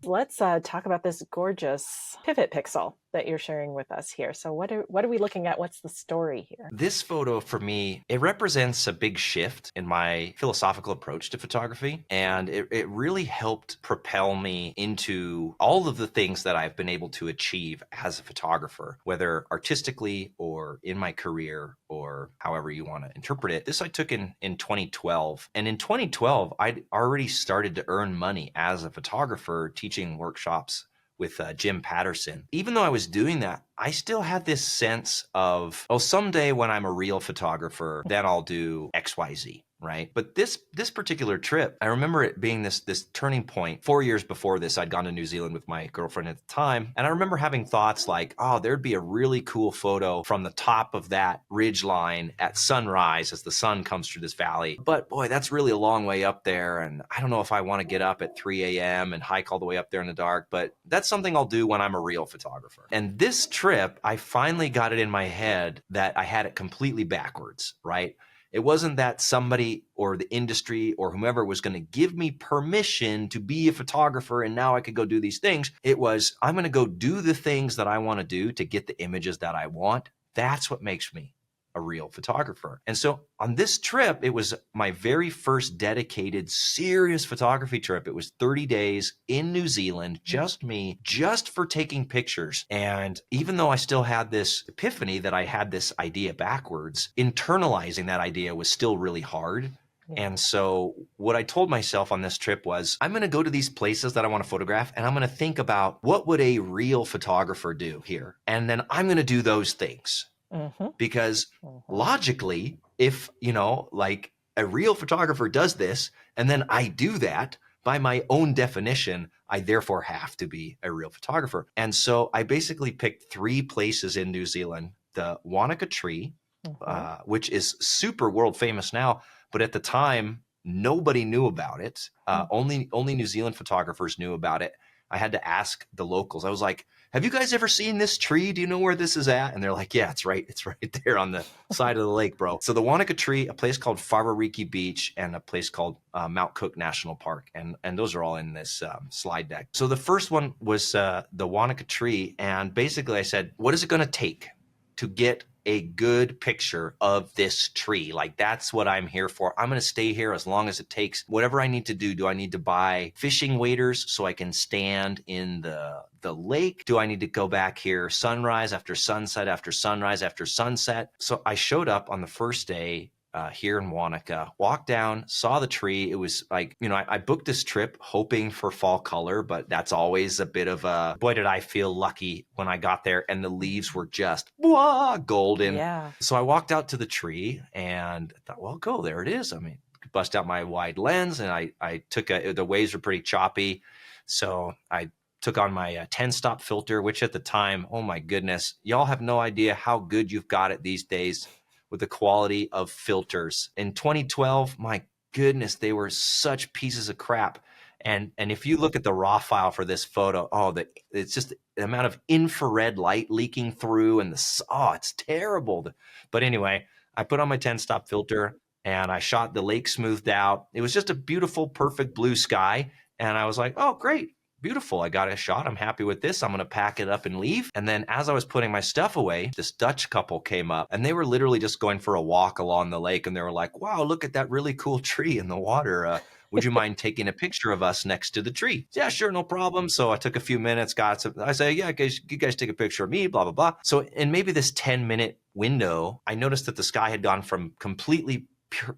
Let's talk about this gorgeous pivot pixel that you're sharing with us here. So what are we looking at? What's the story here? This photo for me, it represents a big shift in my philosophical approach to photography. And it really helped propel me into all of the things that I've been able to achieve as a photographer, whether artistically or in my career or however you want to interpret it. This I took in 2012. And in 2012, I'd already started to earn money as a photographer teaching workshops with Jim Patterson. Even though I was doing that, I still had this sense of, oh, someday when I'm a real photographer, then I'll do XYZ, right? But this particular trip, I remember it being this turning point. 4 years before this, I'd gone to New Zealand with my girlfriend at the time. And I remember having thoughts like, oh, there'd be a really cool photo from the top of that ridge line at sunrise as the sun comes through this valley. But boy, that's really a long way up there. And I don't know if I want to get up at 3 a.m. and hike all the way up there in the dark, but that's something I'll do when I'm a real photographer. And this trip, I finally got it in my head that I had it completely backwards, right? It wasn't that somebody or the industry or whomever was going to give me permission to be a photographer and now I could go do these things. It was, I'm going to go do the things that I want to do to get the images that I want. That's what makes me a real photographer. And so on this trip, it was my very first dedicated serious photography trip. It was 30 days in New Zealand, just me, just for taking pictures. And even though I still had this epiphany that I had this idea backwards, internalizing that idea was still really hard. And so what I told myself on this trip was, I'm going to go to these places that I want to photograph, and I'm going to think about what would a real photographer do here? And then I'm going to do those things. Because logically, if, like a real photographer does this, and then I do that, by my own definition, I therefore have to be a real photographer. And so I basically picked 3 places in New Zealand: the Wanaka Tree, which is super world famous now, but at the time, nobody knew about it. Only New Zealand photographers knew about it. I had to ask the locals. I was like, have you guys ever seen this tree? Do you know where this is at? And they're like, yeah, it's right there on the side of the lake, bro. So the Wanaka Tree, a place called Whaririki Beach, and a place called Mount Cook National Park. And those are all in this slide deck. So the first one was the Wanaka Tree. And basically I said, what is it going to take to get a good picture of this tree? Like, that's what I'm here for. I'm going to stay here as long as it takes. Whatever I need to do I need to buy fishing waders so I can stand in the lake? Do I need to go back here sunrise after sunset after sunrise after sunset? So I showed up on the first day here in Wanaka, walked down, saw the tree. It was like, I booked this trip hoping for fall color, but that's always a bit of a, boy, did I feel lucky when I got there and the leaves were just golden. Yeah. So I walked out to the tree and thought, well, go, there it is. I mean, bust out my wide lens, and I took the waves were pretty choppy. So I took on my 10-stop filter, which at the time, oh my goodness, y'all have no idea how good you've got it these days with the quality of filters. In 2012, my goodness, they were such pieces of crap. And if you look at the raw file for this photo, it's just the amount of infrared light leaking through, and it's terrible. But anyway, I put on my 10-stop filter and I shot the lake smoothed out. It was just a beautiful, perfect blue sky. And I was like, oh, great. Beautiful. I got a shot. I'm happy with this. I'm going to pack it up and leave. And then as I was putting my stuff away, this Dutch couple came up, and they were literally just going for a walk along the lake. And they were like, wow, look at that really cool tree in the water. Would you mind taking a picture of us next to the tree? Yeah, sure. No problem. So I took a few minutes, I say, yeah, guys, you guys take a picture of me, blah, blah, blah. So in maybe this 10-minute window, I noticed that the sky had gone from completely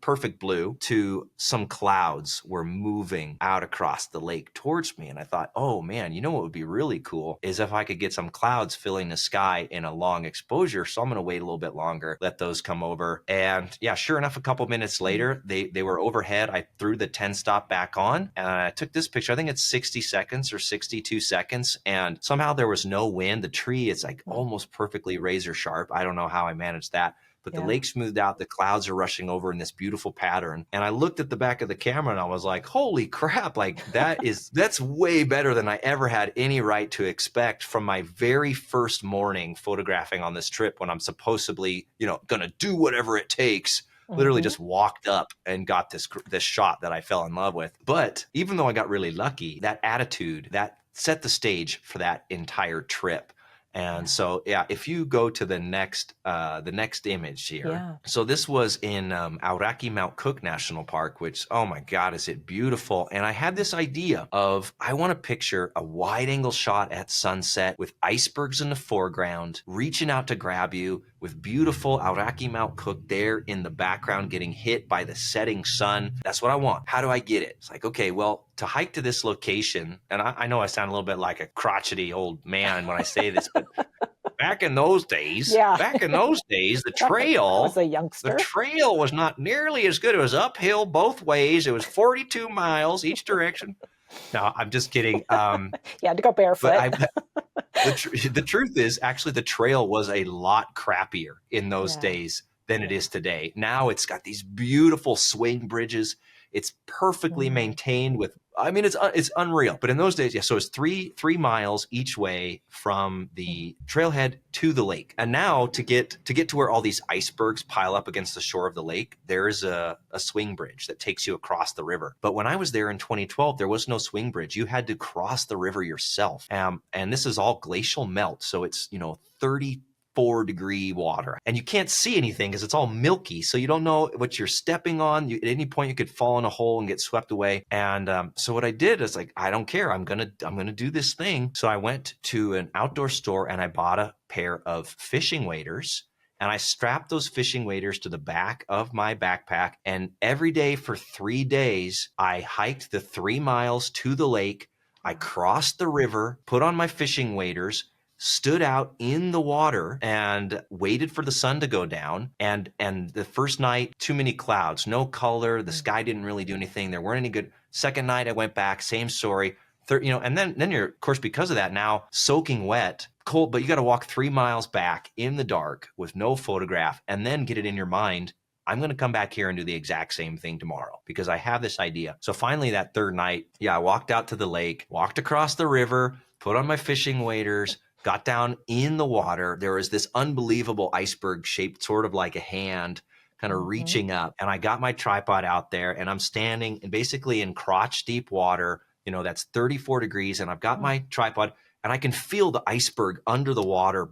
perfect blue to some clouds were moving out across the lake towards me. And I thought, oh man, what would be really cool is if I could get some clouds filling the sky in a long exposure. So I'm going to wait a little bit longer, let those come over. And yeah, sure enough, a couple minutes later, they were overhead. I threw the 10-stop back on and I took this picture. I think it's 60 seconds or 62 seconds. And somehow there was no wind. The tree is like almost perfectly razor sharp. I don't know how I managed that. but the Yeah. lake smoothed out, the clouds are rushing over in this beautiful pattern. And I looked at the back of the camera and I was like, holy crap, like that's way better than I ever had any right to expect from my very first morning photographing on this trip when I'm supposedly, gonna do whatever it takes. Literally just walked up and got this shot that I fell in love with. But even though I got really lucky, that attitude, that set the stage for that entire trip. And so, yeah, if you go to the next image here. Yeah. So this was in Aoraki Mount Cook National Park, which, oh my God, is it beautiful. And I had this idea of, I want to picture a wide angle shot at sunset with icebergs in the foreground, reaching out to grab you, with beautiful Aoraki Mount Cook there in the background getting hit by the setting sun. That's what I want. How do I get it? It's like, okay, well, to hike to this location, and I know I sound a little bit like a crotchety old man when I say this, but back in those days, the I was a the youngster. trail was not nearly as good. It was uphill both ways. It was 42 miles each direction. No, I'm just kidding. You had to go barefoot. The truth is, actually, the trail was a lot crappier in those days than it is today. Now it's got these beautiful swing bridges. It's perfectly maintained with, I mean, it's unreal. But in those days, so it's three miles each way from the trailhead to the lake. And now to get to where all these icebergs pile up against the shore of the lake, there is a swing bridge that takes you across the river. But when I was there in 2012, there was no swing bridge. You had to cross the river yourself. And this is all glacial melt. So it's, 34-degree water, and you can't see anything because it's all milky, so you don't know what you're stepping on. At any point you could fall in a hole and get swept away. And so what I did is like, I don't care, I'm gonna do this thing. So I went to an outdoor store and I bought a pair of fishing waders, and I strapped those fishing waders to the back of my backpack, and every day for 3 days I hiked the 3 miles to the lake. I crossed the river, put on my fishing waders, stood out in the water and waited for the sun to go down. And the first night, too many clouds, no color. The sky didn't really do anything. There weren't any good. Second night, I went back, same story. Third, and then you're, of course, because of that, now soaking wet, cold, but you got to walk 3 miles back in the dark with no photograph, and then get it in your mind, I'm going to come back here and do the exact same thing tomorrow because I have this idea. So finally that third night, I walked out to the lake, walked across the river, put on my fishing waders, got down in the water. There was this unbelievable iceberg shaped sort of like a hand kind of reaching up. And I got my tripod out there and I'm standing basically in crotch deep water, that's 34 degrees. And I've got my tripod and I can feel the iceberg under the water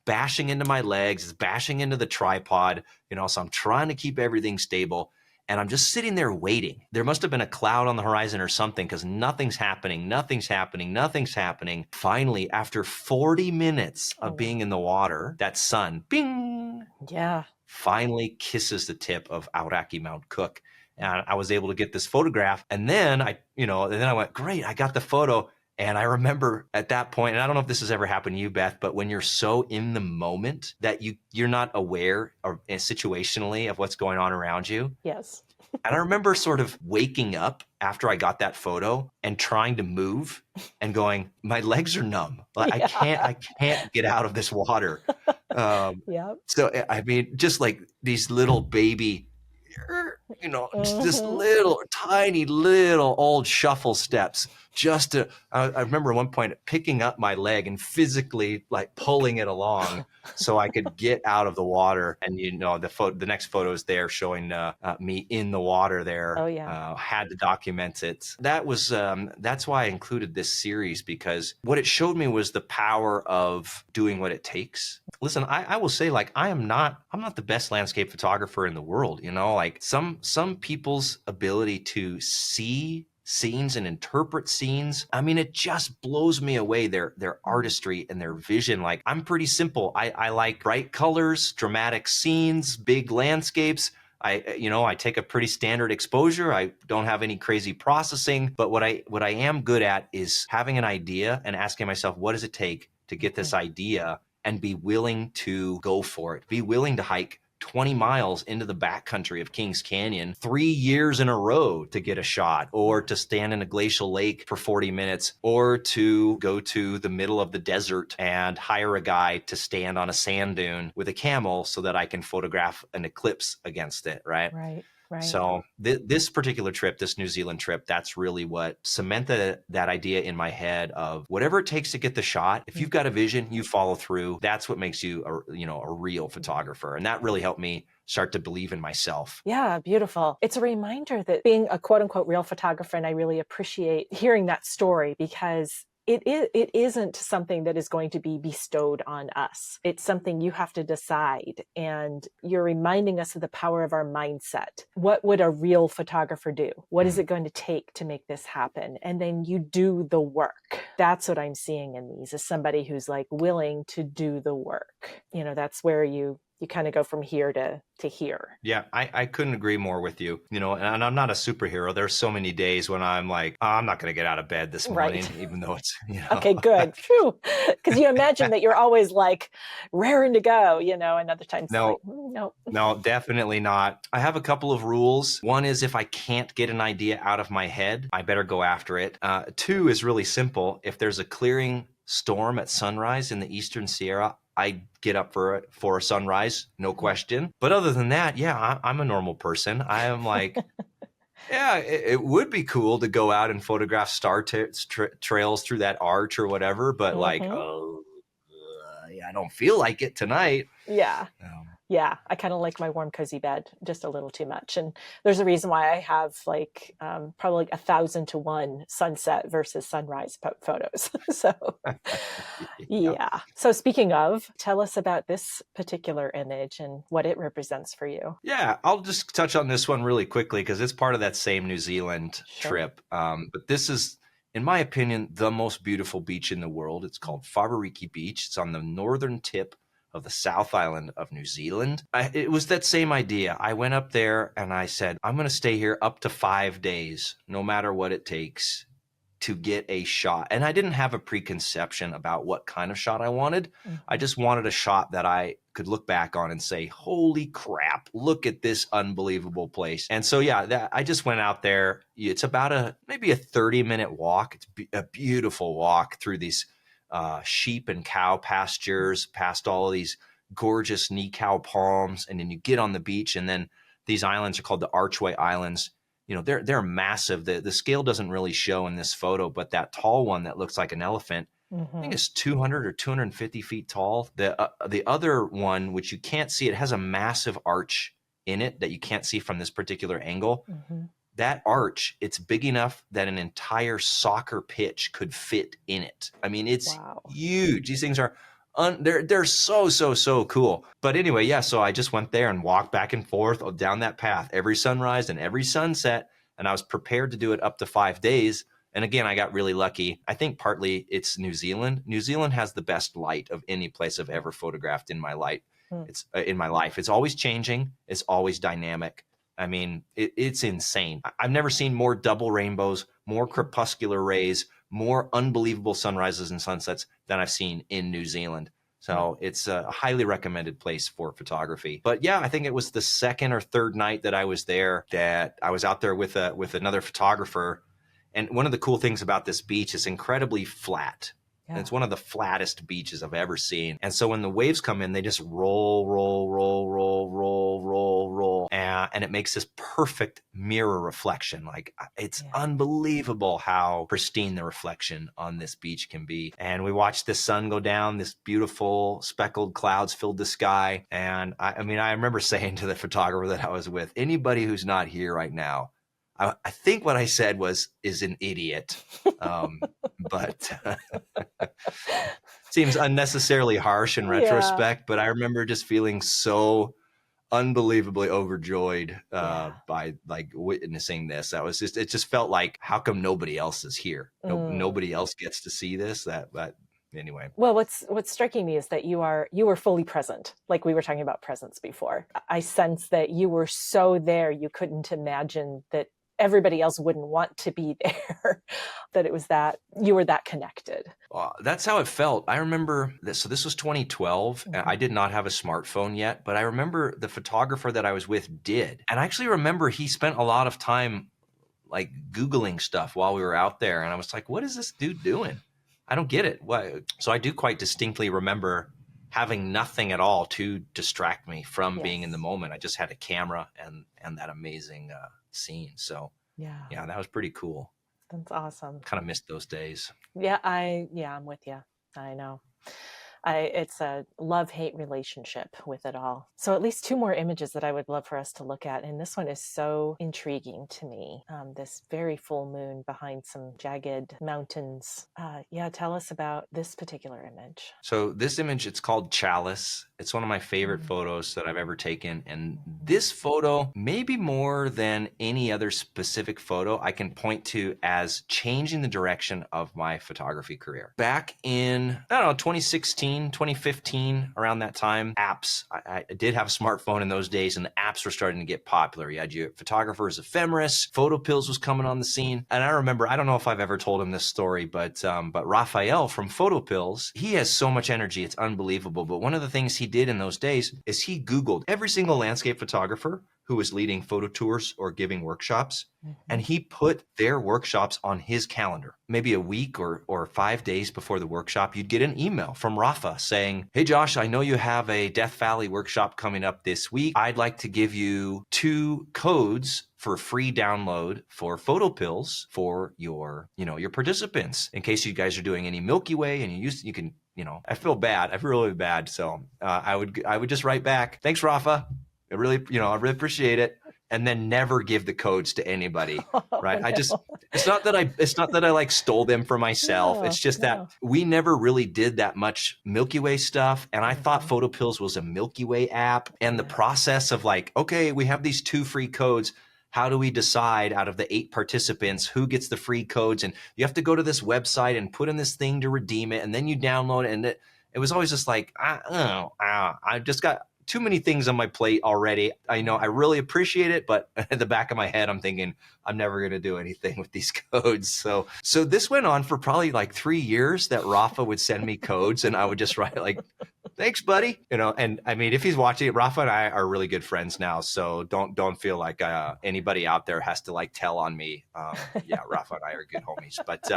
bashing into my legs, it's bashing into the tripod, so I'm trying to keep everything stable. And I'm just sitting there waiting. There must have been a cloud on the horizon or something because nothing's happening. Finally, after 40 minutes of being in the water, that sun, bing, finally kisses the tip of Aoraki Mount Cook. And I was able to get this photograph. And then I went, great, I got the photo. And I remember at that point, and I don't know if this has ever happened to you, Beth, but when you're so in the moment that you're not aware or situationally of what's going on around you. Yes. And I remember sort of waking up after I got that photo and trying to move and going, my legs are numb. Like I can't get out of this water. So, I mean, just like these little baby, just little tiny little old shuffle steps just to, I remember at one point picking up my leg and physically like pulling it along so I could get out of the water. And the next photo is there showing me in the water there. Oh yeah. Had to document it. That was that's why I included this series, because what it showed me was the power of doing what it takes. Listen, I will say, like, I'm not the best landscape photographer in the world, like some people's ability to see scenes and interpret scenes. I mean, it just blows me away, their artistry and their vision. Like, I'm pretty simple. I like bright colors, dramatic scenes, big landscapes. I take a pretty standard exposure. I don't have any crazy processing, but what I am good at is having an idea and asking myself, what does it take to get this idea, and be willing to go for it, be willing to hike 20 miles into the backcountry of Kings Canyon 3 years in a row to get a shot, or to stand in a glacial lake for 40 minutes, or to go to the middle of the desert and hire a guy to stand on a sand dune with a camel so that I can photograph an eclipse against it, right? Right. Right. So this particular trip, this New Zealand trip, that's really what cemented that idea in my head of whatever it takes to get the shot. If you've got a vision, you follow through. That's what makes you a real photographer. And that really helped me start to believe in myself. Yeah, beautiful. It's a reminder that being a quote unquote real photographer, and I really appreciate hearing that story, because it isn't something that is going to be bestowed on us. It's something you have to decide. And you're reminding us of the power of our mindset. What would a real photographer do? What is it going to take to make this happen? And then you do the work. That's what I'm seeing in these, is somebody who's like willing to do the work. You know, that's where you kind of go from here to here. Yeah, I couldn't agree more with you. You know, and I'm not a superhero. There's so many days when I'm like, oh, I'm not going to get out of bed this morning, Right. even though it's, Okay, good. Phew. Because you imagine that you're always like raring to go, and other times No. like, no. No, definitely not. I have a couple of rules. One is if I can't get an idea out of my head, I better go after it. Two is really simple. If there's a clearing storm at sunrise in the Eastern Sierra, I get up for a sunrise, no question. But other than that, yeah, I'm a normal person. I am like, yeah, it would be cool to go out and photograph star trails through that arch or whatever. But like, yeah, I don't feel like it tonight. Yeah. Yeah, I kind of like my warm, cozy bed just a little too much. And there's a reason why I have like probably like 1,000 to 1 sunset versus sunrise photos. So, yeah. So speaking of, tell us about this particular image and what it represents for you. Yeah, I'll just touch on this one really quickly because it's part of that same New Zealand trip. But this is, in my opinion, the most beautiful beach in the world. It's called Whaririki Beach. It's on the northern tip of the South Island of New Zealand. It was that same idea. I went up there and I said, I'm going to stay here up to 5 days, no matter what it takes, to get a shot. And I didn't have a preconception about what kind of shot I wanted. I just wanted a shot that I could look back on and say, holy crap, look at this unbelievable place. And so, yeah, I just went out there. It's about maybe a 30-minute walk. It's a beautiful walk through these sheep and cow pastures, past all of these gorgeous Nikau palms. And then you get on the beach, and then these islands are called the Archway Islands. You know, they're massive. The scale doesn't really show in this photo, but that tall one that looks like an elephant, I think it's 200 or 250 feet tall. The other one, which you can't see, it has a massive arch in it that you can't see from this particular angle. That arch, it's big enough that an entire soccer pitch could fit in it. I mean, it's huge. These things are, they're so cool. But anyway, yeah, so I just went there and walked back and forth down that path every sunrise and every sunset. And I was prepared to do it up to 5 days. And again, I got really lucky. I think partly it's New Zealand. New Zealand has the best light of any place I've ever photographed in my life. In my life. It's always changing. It's always dynamic. I mean, it's insane. I've never seen more double rainbows, more crepuscular rays, more unbelievable sunrises and sunsets than I've seen in New Zealand. So it's a highly recommended place for photography. But yeah, I think it was the second or third night that I was there that I was out there with another photographer. And one of the cool things about this beach is incredibly flat. And it's one of the flattest beaches I've ever seen. And so when the waves come in, they just roll. And it makes this perfect mirror reflection. Like, it's unbelievable how pristine the reflection on this beach can be. And we watched the sun go down, this beautiful speckled clouds filled the sky. And I remember saying to the photographer that I was with, anybody who's not here right now, I think what I said is an idiot, but seems unnecessarily harsh in retrospect. But I remember just feeling so unbelievably overjoyed by like witnessing this. It just felt like, how come nobody else is here? Nobody else gets to see this. Anyway. Well, what's striking me is that you were fully present. Like we were talking about presence before. I sense that you were so there, you couldn't imagine that everybody else wouldn't want to be there, that it was that you were that connected. That's how it felt. I remember this. So this was 2012. Mhm. I did not have a smartphone yet, but I remember the photographer that I was with did. And I actually remember he spent a lot of time like Googling stuff while we were out there. And I was like, what is this dude doing? I don't get it. What? So I do quite distinctly remember having nothing at all to distract me from being in the moment. I just had a camera and that amazing scene. So yeah, that was pretty cool. That's awesome. Kind of missed those days. Yeah, I'm with you. I know. It's a love-hate relationship with it all. So at least two more images that I would love for us to look at. And this one is so intriguing to me. This very full moon behind some jagged mountains. Tell us about this particular image. So this image, it's called Chalice. It's one of my favorite photos that I've ever taken. And this photo, maybe more than any other specific photo, I can point to as changing the direction of my photography career. Back in, I don't know, 2016, 2015, around that time, apps, I did have a smartphone in those days, and the apps were starting to get popular. You had your Photographer's Ephemeris, Photo Pills was coming on the scene. And I remember, I don't know if I've ever told him this story, but Raphael from Photo Pills, he has so much energy, it's unbelievable. But one of the things he did in those days is he Googled every single landscape photographer who was leading photo tours or giving workshops, and he put their workshops on his calendar. Maybe a week or 5 days before the workshop, you'd get an email from Rafa saying, hey Josh, I know you have a Death Valley workshop coming up this week. I'd like to give you 2 codes for free download for Photo Pills for your participants, in case you guys are doing any Milky Way and you can, I feel bad. I feel really bad. So I would just write back, thanks, Rafa. I really appreciate it. And then never give the codes to anybody, right? No. It's not that I like stole them for myself. No, it's just that we never really did that much Milky Way stuff. And I thought Photo Pills was a Milky Way app. And the process of like, okay, we have these 2 free codes. How do we decide out of the 8 participants who gets the free codes? And you have to go to this website and put in this thing to redeem it. And then you download it. And it was always just like, I just got too many things on my plate already. I know I really appreciate it, but at the back of my head, I'm thinking I'm never going to do anything with these codes. So this went on for probably like 3 years that Rafa would send me codes and I would just write like, thanks, buddy. And I mean, if he's watching it, Rafa and I are really good friends now. So don't feel like anybody out there has to like tell on me. Rafa and I are good homies. But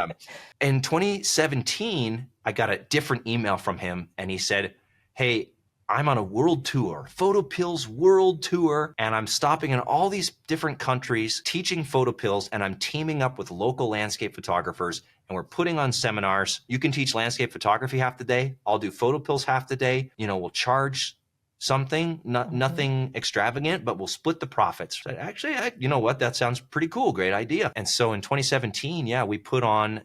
in 2017, I got a different email from him and he said, hey, I'm on a world tour, Photo Pills world tour, and I'm stopping in all these different countries teaching Photo Pills, and I'm teaming up with local landscape photographers, and we're putting on seminars. You can teach landscape photography half the day. I'll do Photo Pills half the day. We'll charge something, nothing extravagant, but we'll split the profits. Actually, you know what? That sounds pretty cool. Great idea. And so in 2017, we put on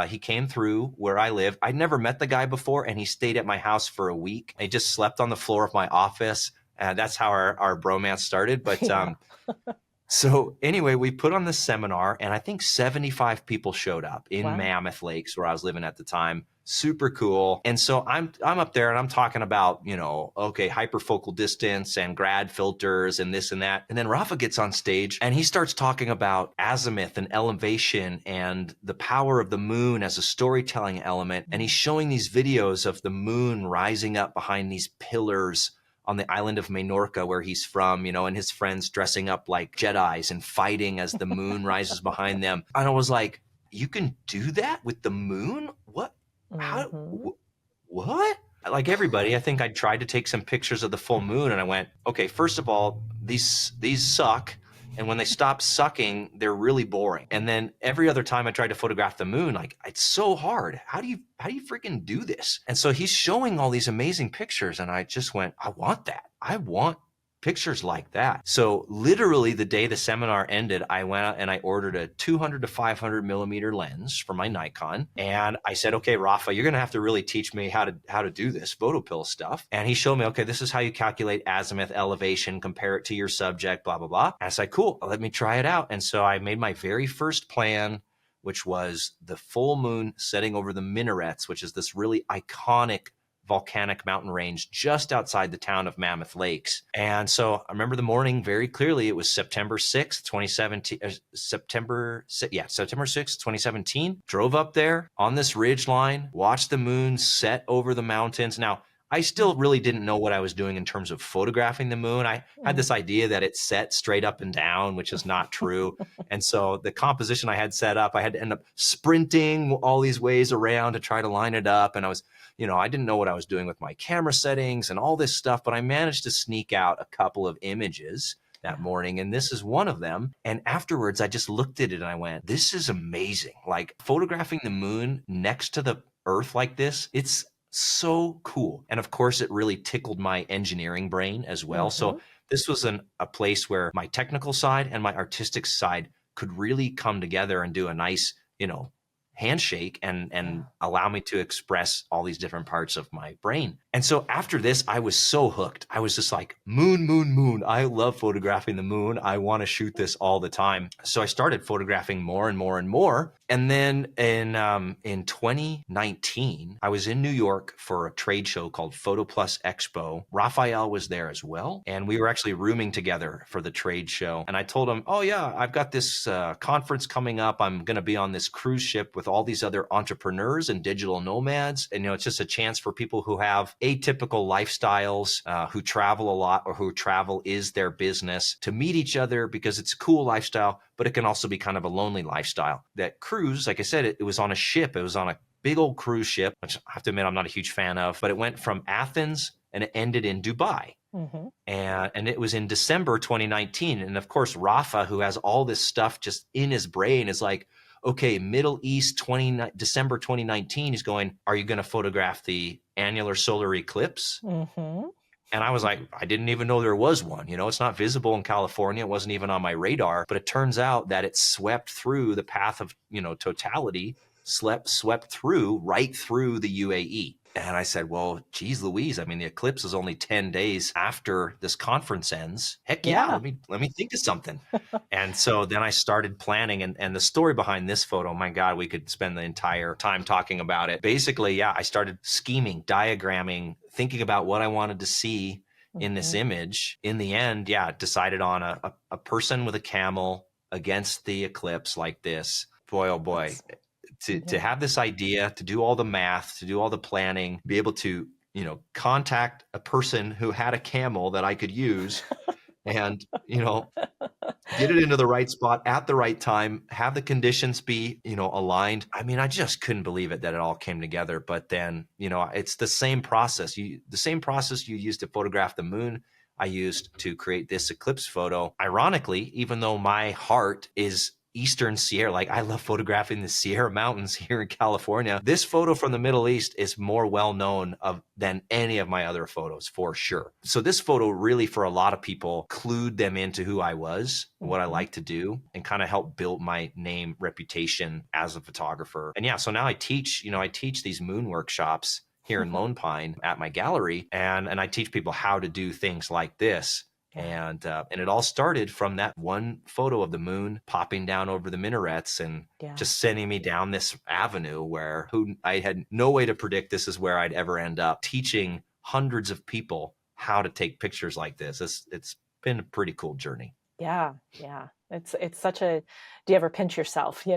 he came through where I live. I'd never met the guy before, and he stayed at my house for a week. He just slept on the floor of my office. That's how our bromance started. But so anyway, we put on this seminar, and I think 75 people showed up in Mammoth Lakes, where I was living at the time. Super cool. And so I'm up there and I'm talking about, hyperfocal distance and grad filters and this and that. And then Rafa gets on stage and he starts talking about azimuth and elevation and the power of the moon as a storytelling element. And he's showing these videos of the moon rising up behind these pillars on the island of Menorca, where he's from, and his friends dressing up like Jedis and fighting as the moon rises behind them. And I was like, you can do that with the moon? What? How? What? Like everybody, I think I tried to take some pictures of the full moon, and I went, okay, first of all, these suck, and when they stop sucking, they're really boring. And then every other time I tried to photograph the moon, like, it's so hard. How do you freaking do this? And so he's showing all these amazing pictures, and I just went, I want that. I want pictures like that. So literally the day the seminar ended, I went out and I ordered a 200 to 500 millimeter lens for my Nikon. And I said, okay, Rafa, you're going to have to really teach me how to do this Photo Pill stuff. And he showed me, okay, this is how you calculate azimuth, elevation, compare it to your subject, blah, blah, blah. And I said, cool, let me try it out. And so I made my very first plan, which was the full moon setting over the minarets, which is this really iconic volcanic mountain range just outside the town of Mammoth Lakes. And so I remember the morning very clearly. It was September 6th, 2017, September 6th, 2017. Drove up there on this ridge line, watched the moon set over the mountains. Now, I still really didn't know what I was doing in terms of photographing the moon. I had this idea that it set straight up and down, which is not true. And so the composition I had set up, I had to end up sprinting all these ways around to try to line it up. And I was, I didn't know what I was doing with my camera settings and all this stuff, but I managed to sneak out a couple of images that morning. And this is one of them. And afterwards, I just looked at it and I went, this is amazing. Like photographing the moon next to the Earth like this, it's so cool. And of course, it really tickled my engineering brain as well. So this was a place where my technical side and my artistic side could really come together and do a nice, handshake and allow me to express all these different parts of my brain. And so after this, I was so hooked. I was just like, moon, moon, moon. I love photographing the moon. I want to shoot this all the time. So I started photographing more and more and more. And then in 2019, I was in New York for a trade show called Photo Plus Expo. Raphael was there as well. And we were actually rooming together for the trade show. And I told him, oh yeah, I've got this conference coming up. I'm going to be on this cruise ship with all these other entrepreneurs and digital nomads. And, it's just a chance for people who have atypical lifestyles, who travel a lot or who travel is their business to meet each other because it's a cool lifestyle, but it can also be kind of a lonely lifestyle. That cruise, like I said, it was on a ship. It was on a big old cruise ship, which I have to admit I'm not a huge fan of, but it went from Athens and it ended in Dubai. And it was in December 2019. And of course, Rafa, who has all this stuff just in his brain, is like, okay, Middle East, December 2019, he's going, are you going to photograph the annular solar eclipse? And I was like, I didn't even know there was one. It's not visible in California. It wasn't even on my radar. But it turns out that it swept through the path of, totality, swept through right through the UAE. And I said, well, geez Louise, I mean, the eclipse is only 10 days after this conference ends. Heck yeah. Let me think of something. And so then I started planning, and the story behind this photo, my God, we could spend the entire time talking about it. Basically, I started scheming, diagramming, thinking about what I wanted to see in this image. In the end, decided on a person with a camel against the eclipse like this. Boy, oh boy. To have this idea, to do all the math, to do all the planning, be able to, contact a person who had a camel that I could use and, get it into the right spot at the right time, have the conditions be, aligned. I mean, I just couldn't believe it that it all came together. But then, it's the same process. The same process you used to photograph the moon, I used to create this eclipse photo. Ironically, even though my heart is Eastern Sierra, like I love photographing the Sierra Mountains here in California, this photo from the Middle East is more well known than any of my other photos for sure. So this photo really, for a lot of people, clued them into who I was, what I like to do, and kind of helped build my name, reputation as a photographer. And so now I teach these moon workshops here in Lone Pine at my gallery, and I teach people how to do things like this. And it all started from that one photo of the moon popping down over the minarets and just sending me down this avenue where I had no way to predict this is where I'd ever end up, teaching hundreds of people how to take pictures like this. It's been a pretty cool journey. Yeah. It's such a, do you ever pinch yourself,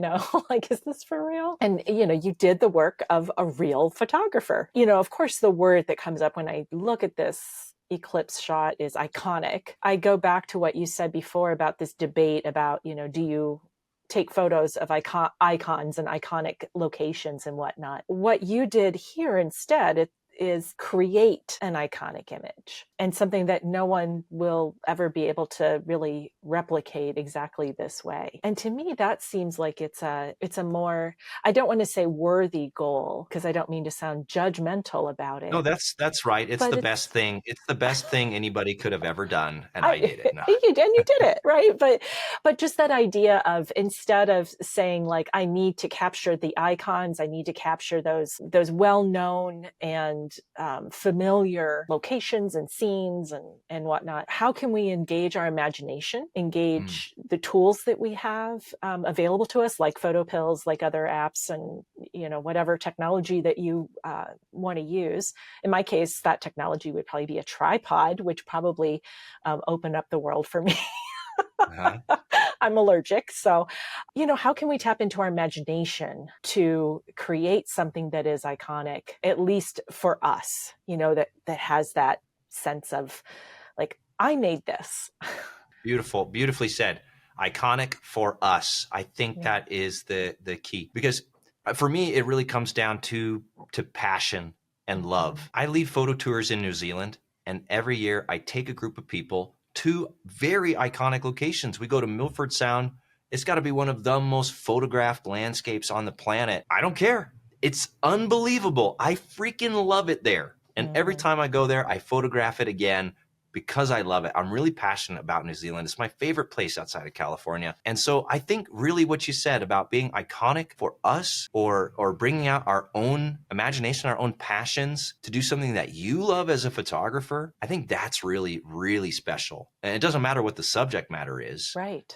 like, is this for real? And, you did the work of a real photographer. Of course, the word that comes up when I look at this eclipse shot is iconic. I go back to what you said before about this debate about, do you take photos of icons and iconic locations and whatnot? What you did here instead is create an iconic image and something that no one will ever be able to really replicate exactly this way. And to me, that seems like it's a more, I don't want to say worthy goal, because I don't mean to sound judgmental about it. No, that's right. It's the best thing. It's the best thing anybody could have ever done. And I did it. You did it, right? But just that idea of, instead of saying like, I need to capture the icons, I need to capture those well-known and familiar locations and scenes scenes and whatnot. How can we engage our imagination, Mm. engage the tools that we have available to us, like photo pills, like other apps, and whatever technology that you want to use. In my case, that technology would probably be a tripod, which probably opened up the world for me. Uh-huh. I'm allergic. So, how can we tap into our imagination to create something that is iconic, at least for us, that has that sense of like, I made this. Beautiful, beautifully said. Iconic for us. I think Yeah. that is the key, because for me it really comes down to passion and love. I lead photo tours in New Zealand, and every year I take a group of people to very iconic locations. We go to Milford Sound. It's got to be one of the most photographed landscapes on the planet. I don't care. It's unbelievable. I freaking love it there. And every time I go there, I photograph it again because I love it. I'm really passionate about New Zealand. It's my favorite place outside of California. And so I think really what you said about being iconic for us, or bringing out our own imagination, our own passions to do something that you love as a photographer, I think that's really, really special. And it doesn't matter what the subject matter is. Right.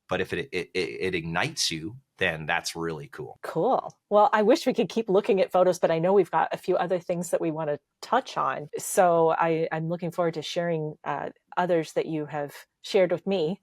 But if it ignites you, then that's really cool. Cool. Well, I wish we could keep looking at photos, but I know we've got a few other things that we want to touch on. So I'm looking forward to sharing others that you have shared with me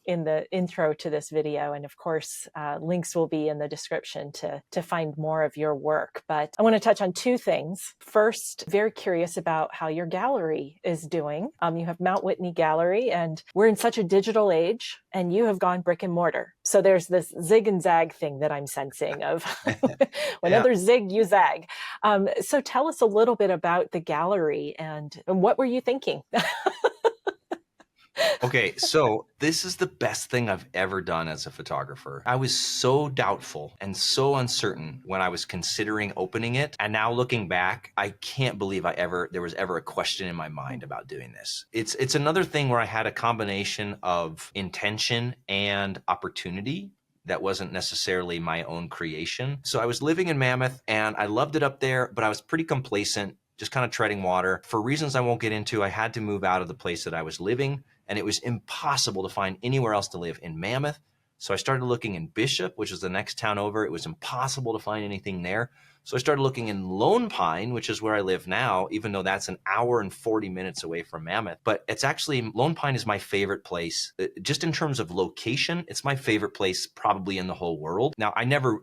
in the intro to this video. And of course, links will be in the description to find more of your work. But I want to touch on two things. First, very curious about how your gallery is doing. You have Mount Whitney Gallery, and we're in such a digital age, and you have gone brick and mortar. So there's this zig and zag thing that I'm sensing of whenever zig, you zag. So tell us a little bit about the gallery and what were you thinking? Okay, so this is the best thing I've ever done as a photographer. I was so doubtful and so uncertain when I was considering opening it. And now looking back, I can't believe there was ever a question in my mind about doing this. It's another thing where I had a combination of intention and opportunity that wasn't necessarily my own creation. So I was living in Mammoth and I loved it up there, but I was pretty complacent, just kind of treading water. For reasons I won't get into, I had to move out of the place that I was living, and it was impossible to find anywhere else to live in Mammoth. So I started looking in Bishop, which was the next town over. It was impossible to find anything there. So I started looking in Lone Pine, which is where I live now, even though that's an hour and 40 minutes away from Mammoth. But it's actually, Lone Pine is my favorite place. Just in terms of location, it's my favorite place probably in the whole world. Now, I never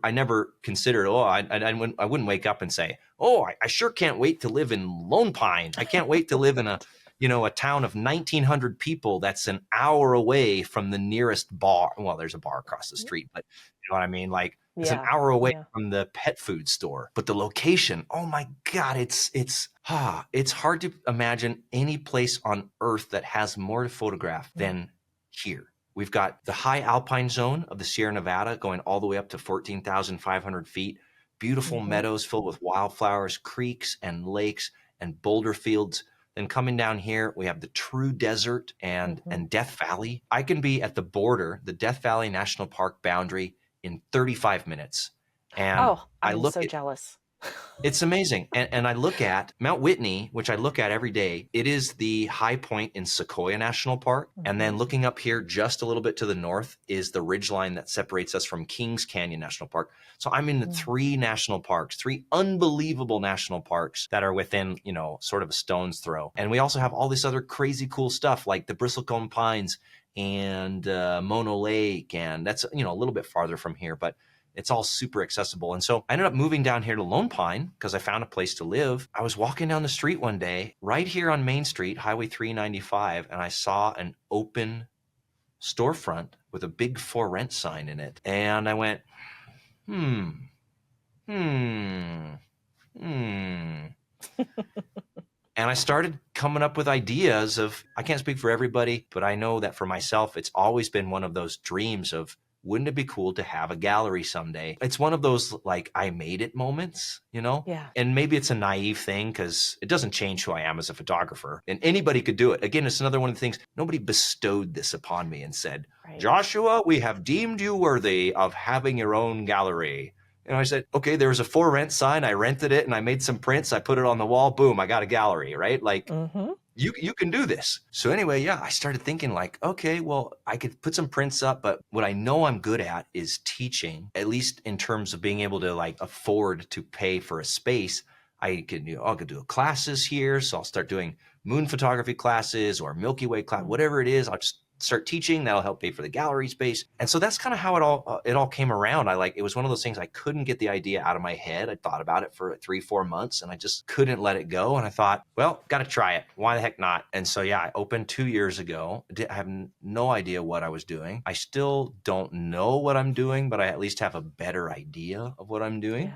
considered, I wouldn't wake up and say, I sure can't wait to live in Lone Pine. I can't wait to live in a town of 1,900 people that's an hour away from the nearest bar. Well, there's a bar across the street, but you know what I mean? Like, it's an hour away from the pet food store. But the location, oh my God, it's hard to imagine any place on earth that has more to photograph than here. We've got the high alpine zone of the Sierra Nevada going all the way up to 14,500 feet. Beautiful meadows filled with wildflowers, creeks and lakes and boulder fields. Then coming down here, we have the true desert and Death Valley. I can be at the border, the Death Valley National Park boundary, in 35 minutes. And I'm so jealous. It's amazing. And I look at Mount Whitney, which I look at every day. It is the high point in Sequoia National Park. And then looking up here just a little bit to the north is the ridgeline that separates us from Kings Canyon National Park. So I'm in three national parks, three unbelievable national parks that are within, sort of a stone's throw. And we also have all this other crazy cool stuff like the Bristlecone Pines and Mono Lake. And that's, a little bit farther from here, but it's all super accessible. And so I ended up moving down here to Lone Pine because I found a place to live. I was walking down the street one day, right here on Main Street, Highway 395, and I saw an open storefront with a big for rent sign in it. And I went, And I started coming up with ideas of, I can't speak for everybody, but I know that for myself, it's always been one of those dreams of, wouldn't it be cool to have a gallery someday? It's one of those, like, I made it moments, Yeah. And maybe it's a naive thing because it doesn't change who I am as a photographer. And anybody could do it. Again, it's another one of the things, nobody bestowed this upon me and said, Joshua, we have deemed you worthy of having your own gallery. And I said, okay, there was a for rent sign. I rented it and I made some prints. I put it on the wall. Boom, I got a gallery, right? Like, you can do this. So anyway, yeah, I started thinking like, okay, well, I could put some prints up, but what I know I'm good at is teaching, at least in terms of being able to like afford to pay for a space. I could do classes here. So I'll start doing moon photography classes or Milky Way class, whatever it is. I'll just start teaching. That'll help pay for the gallery space. And so that's kind of how it all came around. It was one of those things I couldn't get the idea out of my head. I thought about it for 3-4 months and I just couldn't let it go. And I thought, well, got to try it. Why the heck not? And so, yeah, I opened 2 years ago. I have no idea what I was doing. I still don't know what I'm doing, but I at least have a better idea of what I'm doing. Yeah.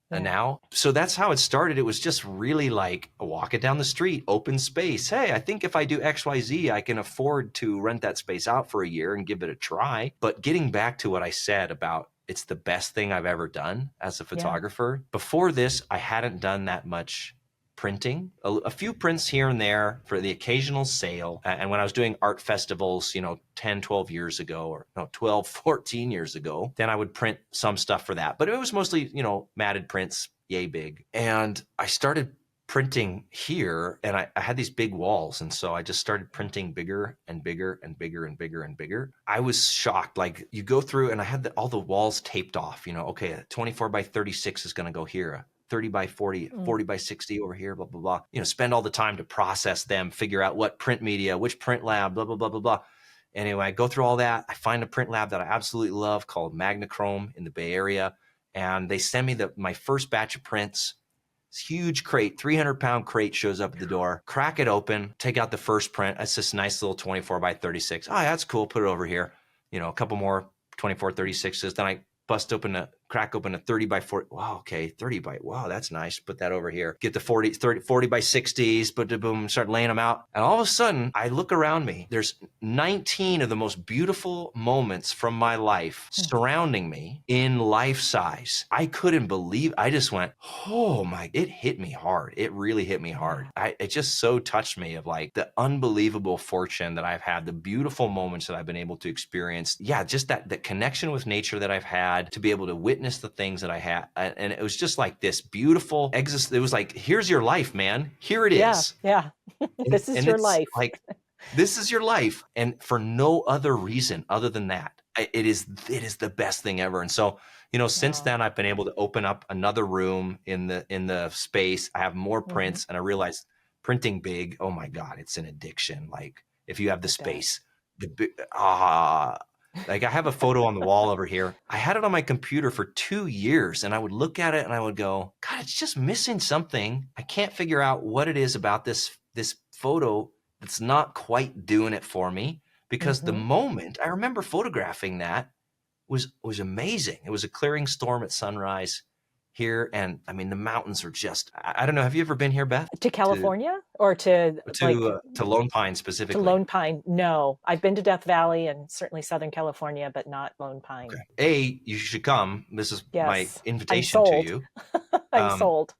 And now, so that's how it started. It was just really like walking down the street, open space. Hey, I think if I do XYZ, I can afford to rent that space out for a year and give it a try. But getting back to what I said about it's the best thing I've ever done as a photographer. Before this, I hadn't done that much printing, a few prints here and there for the occasional sale. And when I was doing art festivals, 10, 12 years ago, or no, 12, 14 years ago, then I would print some stuff for that. But it was mostly, matted prints, yay big. And I started printing here and I had these big walls. And so I just started printing bigger and bigger and bigger and bigger and bigger. I was shocked. Like you go through and I had all the walls taped off, okay, a 24 by 36 is going to go here. 30 by 40, 40 by 60 over here, blah, blah, blah. Spend all the time to process them, figure out what print media, which print lab, blah, blah, blah, blah, blah. Anyway, I go through all that. I find a print lab that I absolutely love called Magnachrome in the Bay Area. And they send me my first batch of prints. This huge crate, 300-pound crate shows up at the door. Crack it open, take out the first print. It's this nice little 24 by 36. Oh, yeah, that's cool. Put it over here. A couple more 24, 36s. Then I crack open a 30 by 40. Wow, okay, 30 by, wow, that's nice. Put that over here. Get the 40 by 60s, boom, start laying them out. And all of a sudden, I look around me. There's 19 of the most beautiful moments from my life surrounding me in life size. I couldn't believe, I just went, oh my, it hit me hard. It really hit me hard. It just so touched me of like the unbelievable fortune that I've had, the beautiful moments that I've been able to experience. Yeah, just the connection with nature that I've had, to be able to witness the things that I had. And it was just like this beautiful it was like, here's your life, man. Here it is. Yeah. This is your life. Like, this is your life. And for no other reason other than that, it is the best thing ever. And so, since then I've been able to open up another room in the space. I have more prints and I realized printing big, oh my God, it's an addiction. Like if you have the space, like I have a photo on the wall over here. I had it on my computer for 2 years and I would look at it and I would go, God, it's just missing something. I can't figure out what it is about this photo that's not quite doing it for me, because the moment I remember photographing that was amazing. It was a clearing storm at sunrise here. And I mean, the mountains are just, I don't know. Have you ever been here, Beth? To California or to Lone Pine specifically? To Lone Pine. No, I've been to Death Valley and certainly Southern California, but not Lone Pine. Okay. You should come. This is my invitation to you. I'm sold.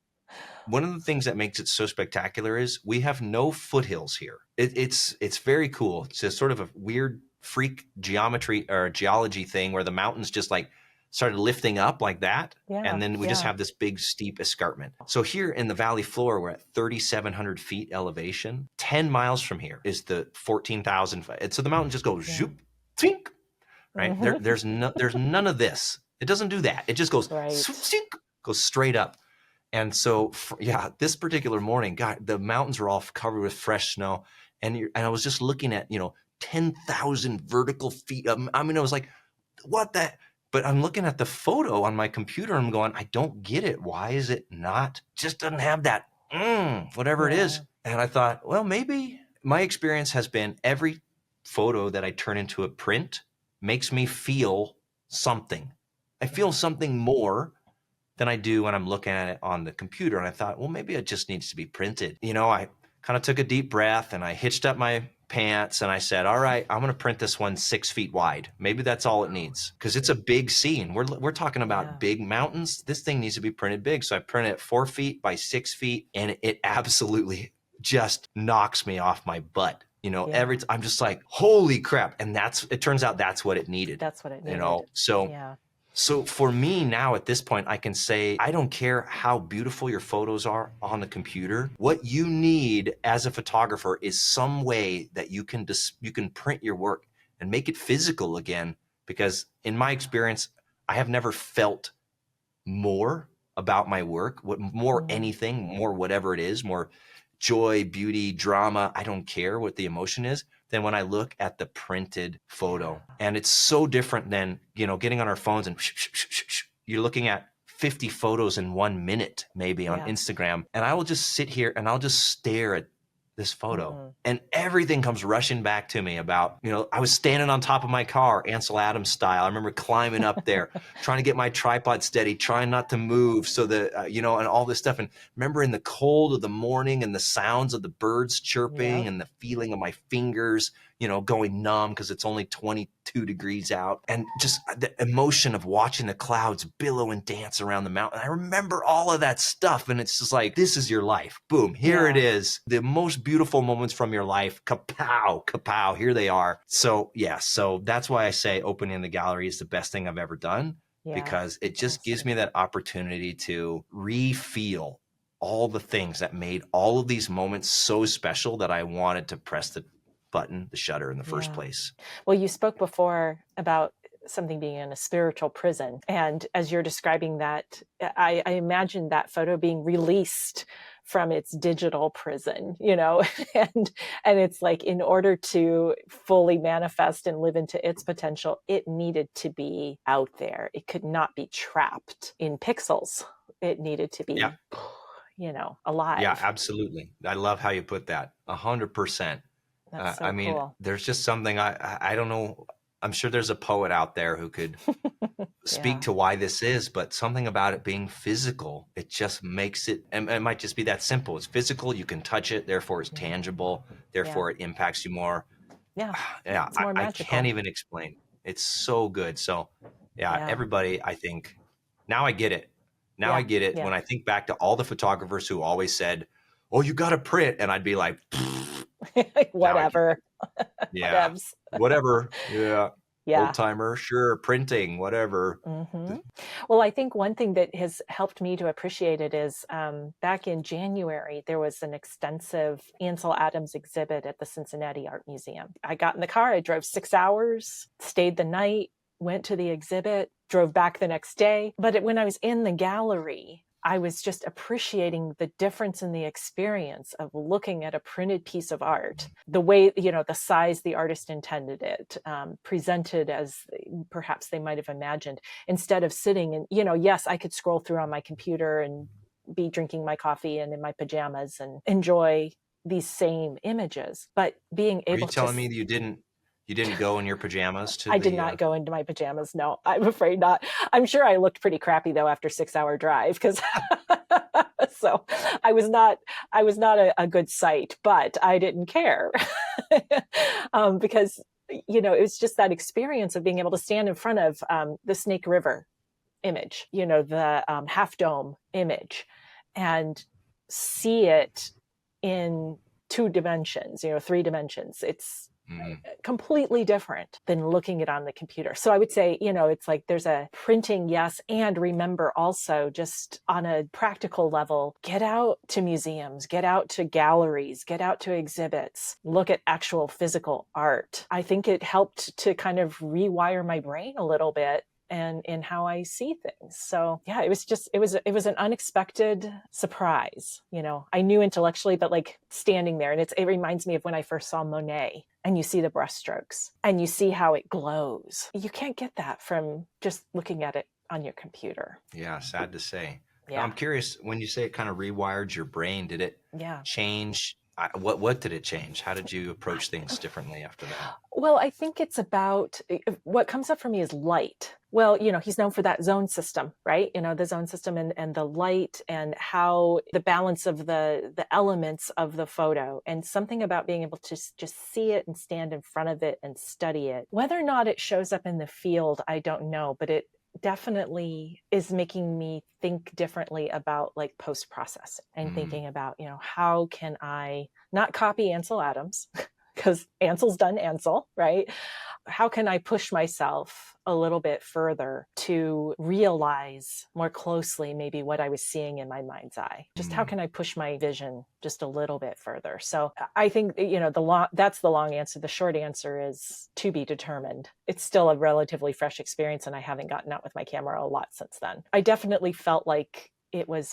One of the things that makes it so spectacular is we have no foothills here. It's very cool. It's a sort of a weird freak geometry or geology thing where the mountains just like started lifting up like that. Yeah, and then we just have this big steep escarpment. So here in the valley floor, we're at 3,700 feet elevation. 10 miles from here is the 14,000. So the mountain just goes zoop, tink, right? There's none of this. It doesn't do that. It just goes, goes straight up. And so, this particular morning, God, the mountains were all covered with fresh snow. And I was just looking at, 10,000 vertical feet. I mean, I was like, what the? But I'm looking at the photo on my computer and I'm going, I don't get it. Why is it not? Just doesn't have that, whatever it is. And I thought, well, maybe my experience has been every photo that I turn into a print makes me feel something. I feel something more than I do when I'm looking at it on the computer. And I thought, well, maybe it just needs to be printed. I kind of took a deep breath and I hitched up my pants and I said, all right, I'm going to print this one 6 feet wide. Maybe that's all it needs, because it's a big scene. We're talking about big mountains. This thing needs to be printed big. So I printed it 4 feet by 6 feet and it absolutely just knocks me off my butt. I'm just like, holy crap. And it turns out that's what it needed. That's what it needed. So for me now at this point, I can say, I don't care how beautiful your photos are on the computer. What you need as a photographer is some way that you can you can print your work and make it physical again. Because in my experience, I have never felt more about my work, more anything, more whatever it is, more joy, beauty, drama. I don't care what the emotion is than when I look at the printed photo. And it's so different than, getting on our phones and you're looking at 50 photos in 1 minute, maybe on Instagram. And I will just sit here and I'll just stare at this photo and everything comes rushing back to me about, I was standing on top of my car, Ansel Adams style. I remember climbing up there, trying to get my tripod steady, trying not to move so that, and all this stuff. And remember in the cold of the morning and the sounds of the birds chirping and the feeling of my fingers, going numb because it's only 22 degrees out, and just the emotion of watching the clouds billow and dance around the mountain. I remember all of that stuff. And it's just like, this is your life. Boom. Here it is. The most beautiful moments from your life. Kapow, kapow. Here they are. So so that's why I say opening the gallery is the best thing I've ever done, because it just gives me that opportunity to re-feel all the things that made all of these moments so special that I wanted to press the button, the shutter in the first place. Well, you spoke before about something being in a spiritual prison. And as you're describing that, I imagine that photo being released from its digital prison, and it's like, in order to fully manifest and live into its potential, it needed to be out there. It could not be trapped in pixels. It needed to be, alive. Yeah, absolutely. I love how you put that. 100%. That's so cool. There's just something I don't know. I'm sure there's a poet out there who could speak to why this is, but something about it being physical, it just makes it, and it might just be that simple. It's physical. You can touch it. Therefore, it's tangible. Therefore, it impacts you more. It's more magical. I can't even explain. It's so good. So everybody, I think now I get it. Now I get it. When I think back to all the photographers who always said, "Oh, you got to print," and I'd be like, whatever. Whatever. Old timer, sure, printing, whatever. Well, I think one thing that has helped me to appreciate it is back in January, there was an extensive Ansel Adams exhibit at the Cincinnati Art Museum. I got in the car, I drove 6 hours, stayed the night, went to the exhibit, drove back the next day. But when I was in the gallery, I was just appreciating the difference in the experience of looking at a printed piece of art, the way, the size the artist intended it, presented as perhaps they might have imagined, instead of sitting and, yes, I could scroll through on my computer and be drinking my coffee and in my pajamas and enjoy these same images, but being able to— Are you telling me that you didn't go in your pajamas to I did not go into my pajamas. No, I'm afraid not. I'm sure I looked pretty crappy though after 6-hour drive, because so I was not a good sight, but I didn't care because, it was just that experience of being able to stand in front of the Snake River image, the Half Dome image, and see it in 2 dimensions, 3 dimensions. It's completely different than looking it on the computer. So I would say, it's like there's a printing, yes, and remember also, just on a practical level, get out to museums, get out to galleries, get out to exhibits, look at actual physical art. I think it helped to kind of rewire my brain a little bit and in how I see things. So yeah, it was an unexpected surprise. I knew intellectually, but like standing there, and it reminds me of when I first saw Monet, and you see the brushstrokes and you see how it glows. You can't get that from just looking at it on your computer. Yeah, sad to say. Yeah. Now, I'm curious, when you say it kind of rewired your brain, did it change? What did it change? How did you approach things differently after that? Well, I think it's about, what comes up for me is light. Well, he's known for that zone system, right? The zone system and the light, and how the balance of the elements of the photo, and something about being able to just see it and stand in front of it and study it. Whether or not it shows up in the field, I don't know, but it definitely is making me think differently about like post-processing and thinking about, how can I not copy Ansel Adams, because Ansel's done Ansel, right? how can I push myself a little bit further to realize more closely maybe what I was seeing in my mind's eye? Just how can I push my vision just a little bit further? So I think, that's the long answer. The short answer is to be determined. It's still a relatively fresh experience, and I haven't gotten out with my camera a lot since then. I definitely felt like it was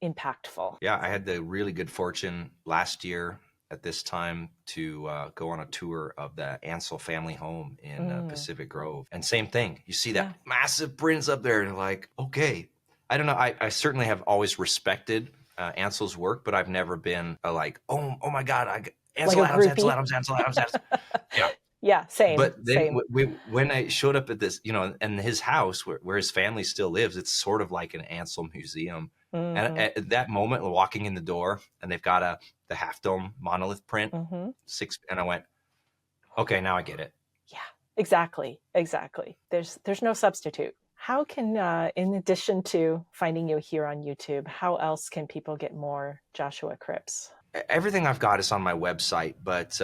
impactful. Yeah, I had the really good fortune last year at this time to go on a tour of the Ansel family home in Pacific Grove. And same thing, you see that massive prints up there and you're like, okay, I don't know. I certainly have always respected Ansel's work, but I've never been like, oh my God, Ansel Like a Adams, groupie? Ansel Adams, Ansel Adams, Ansel. Yeah. Yeah, same. But then same. when I showed up at this, and his house where his family still lives, it's sort of like an Ansel museum. And at that moment, walking in the door, and they've got the half dome monolith print, and I went, okay, now I get it. Yeah, exactly. There's no substitute. How can, in addition to finding you here on YouTube, how else can people get more Joshua Cripps? Everything I've got is on my website, but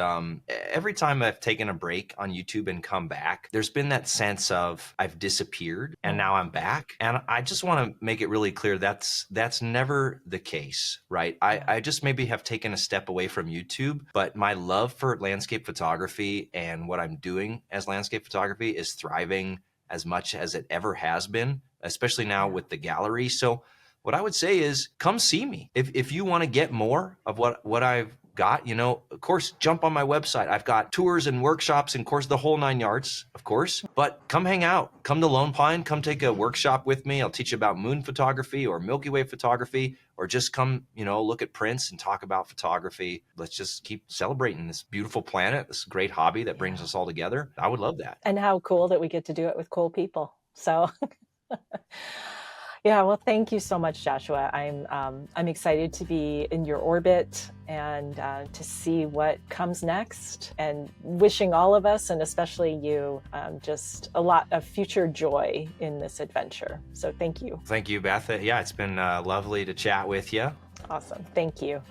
every time I've taken a break on YouTube and come back, there's been that sense of I've disappeared and now I'm back. And I just want to make it really clear that's never the case, right? I just maybe have taken a step away from YouTube, but my love for landscape photography and what I'm doing as landscape photography is thriving as much as it ever has been, especially now with the gallery. So what I would say is come see me. If you want to get more of what I've got, of course, jump on my website. I've got tours and workshops and course the whole 9 yards, of course, but come hang out, come to Lone Pine, come take a workshop with me. I'll teach you about moon photography or Milky Way photography, or just come, look at prints and talk about photography. Let's just keep celebrating this beautiful planet, this great hobby that brings us all together. I would love that. And how cool that we get to do it with cool people. So yeah, well, thank you so much, Joshua. I'm excited to be in your orbit and to see what comes next, and wishing all of us, and especially you, just a lot of future joy in this adventure. So thank you. Thank you, Beth. Yeah, it's been lovely to chat with you. Awesome. Thank you.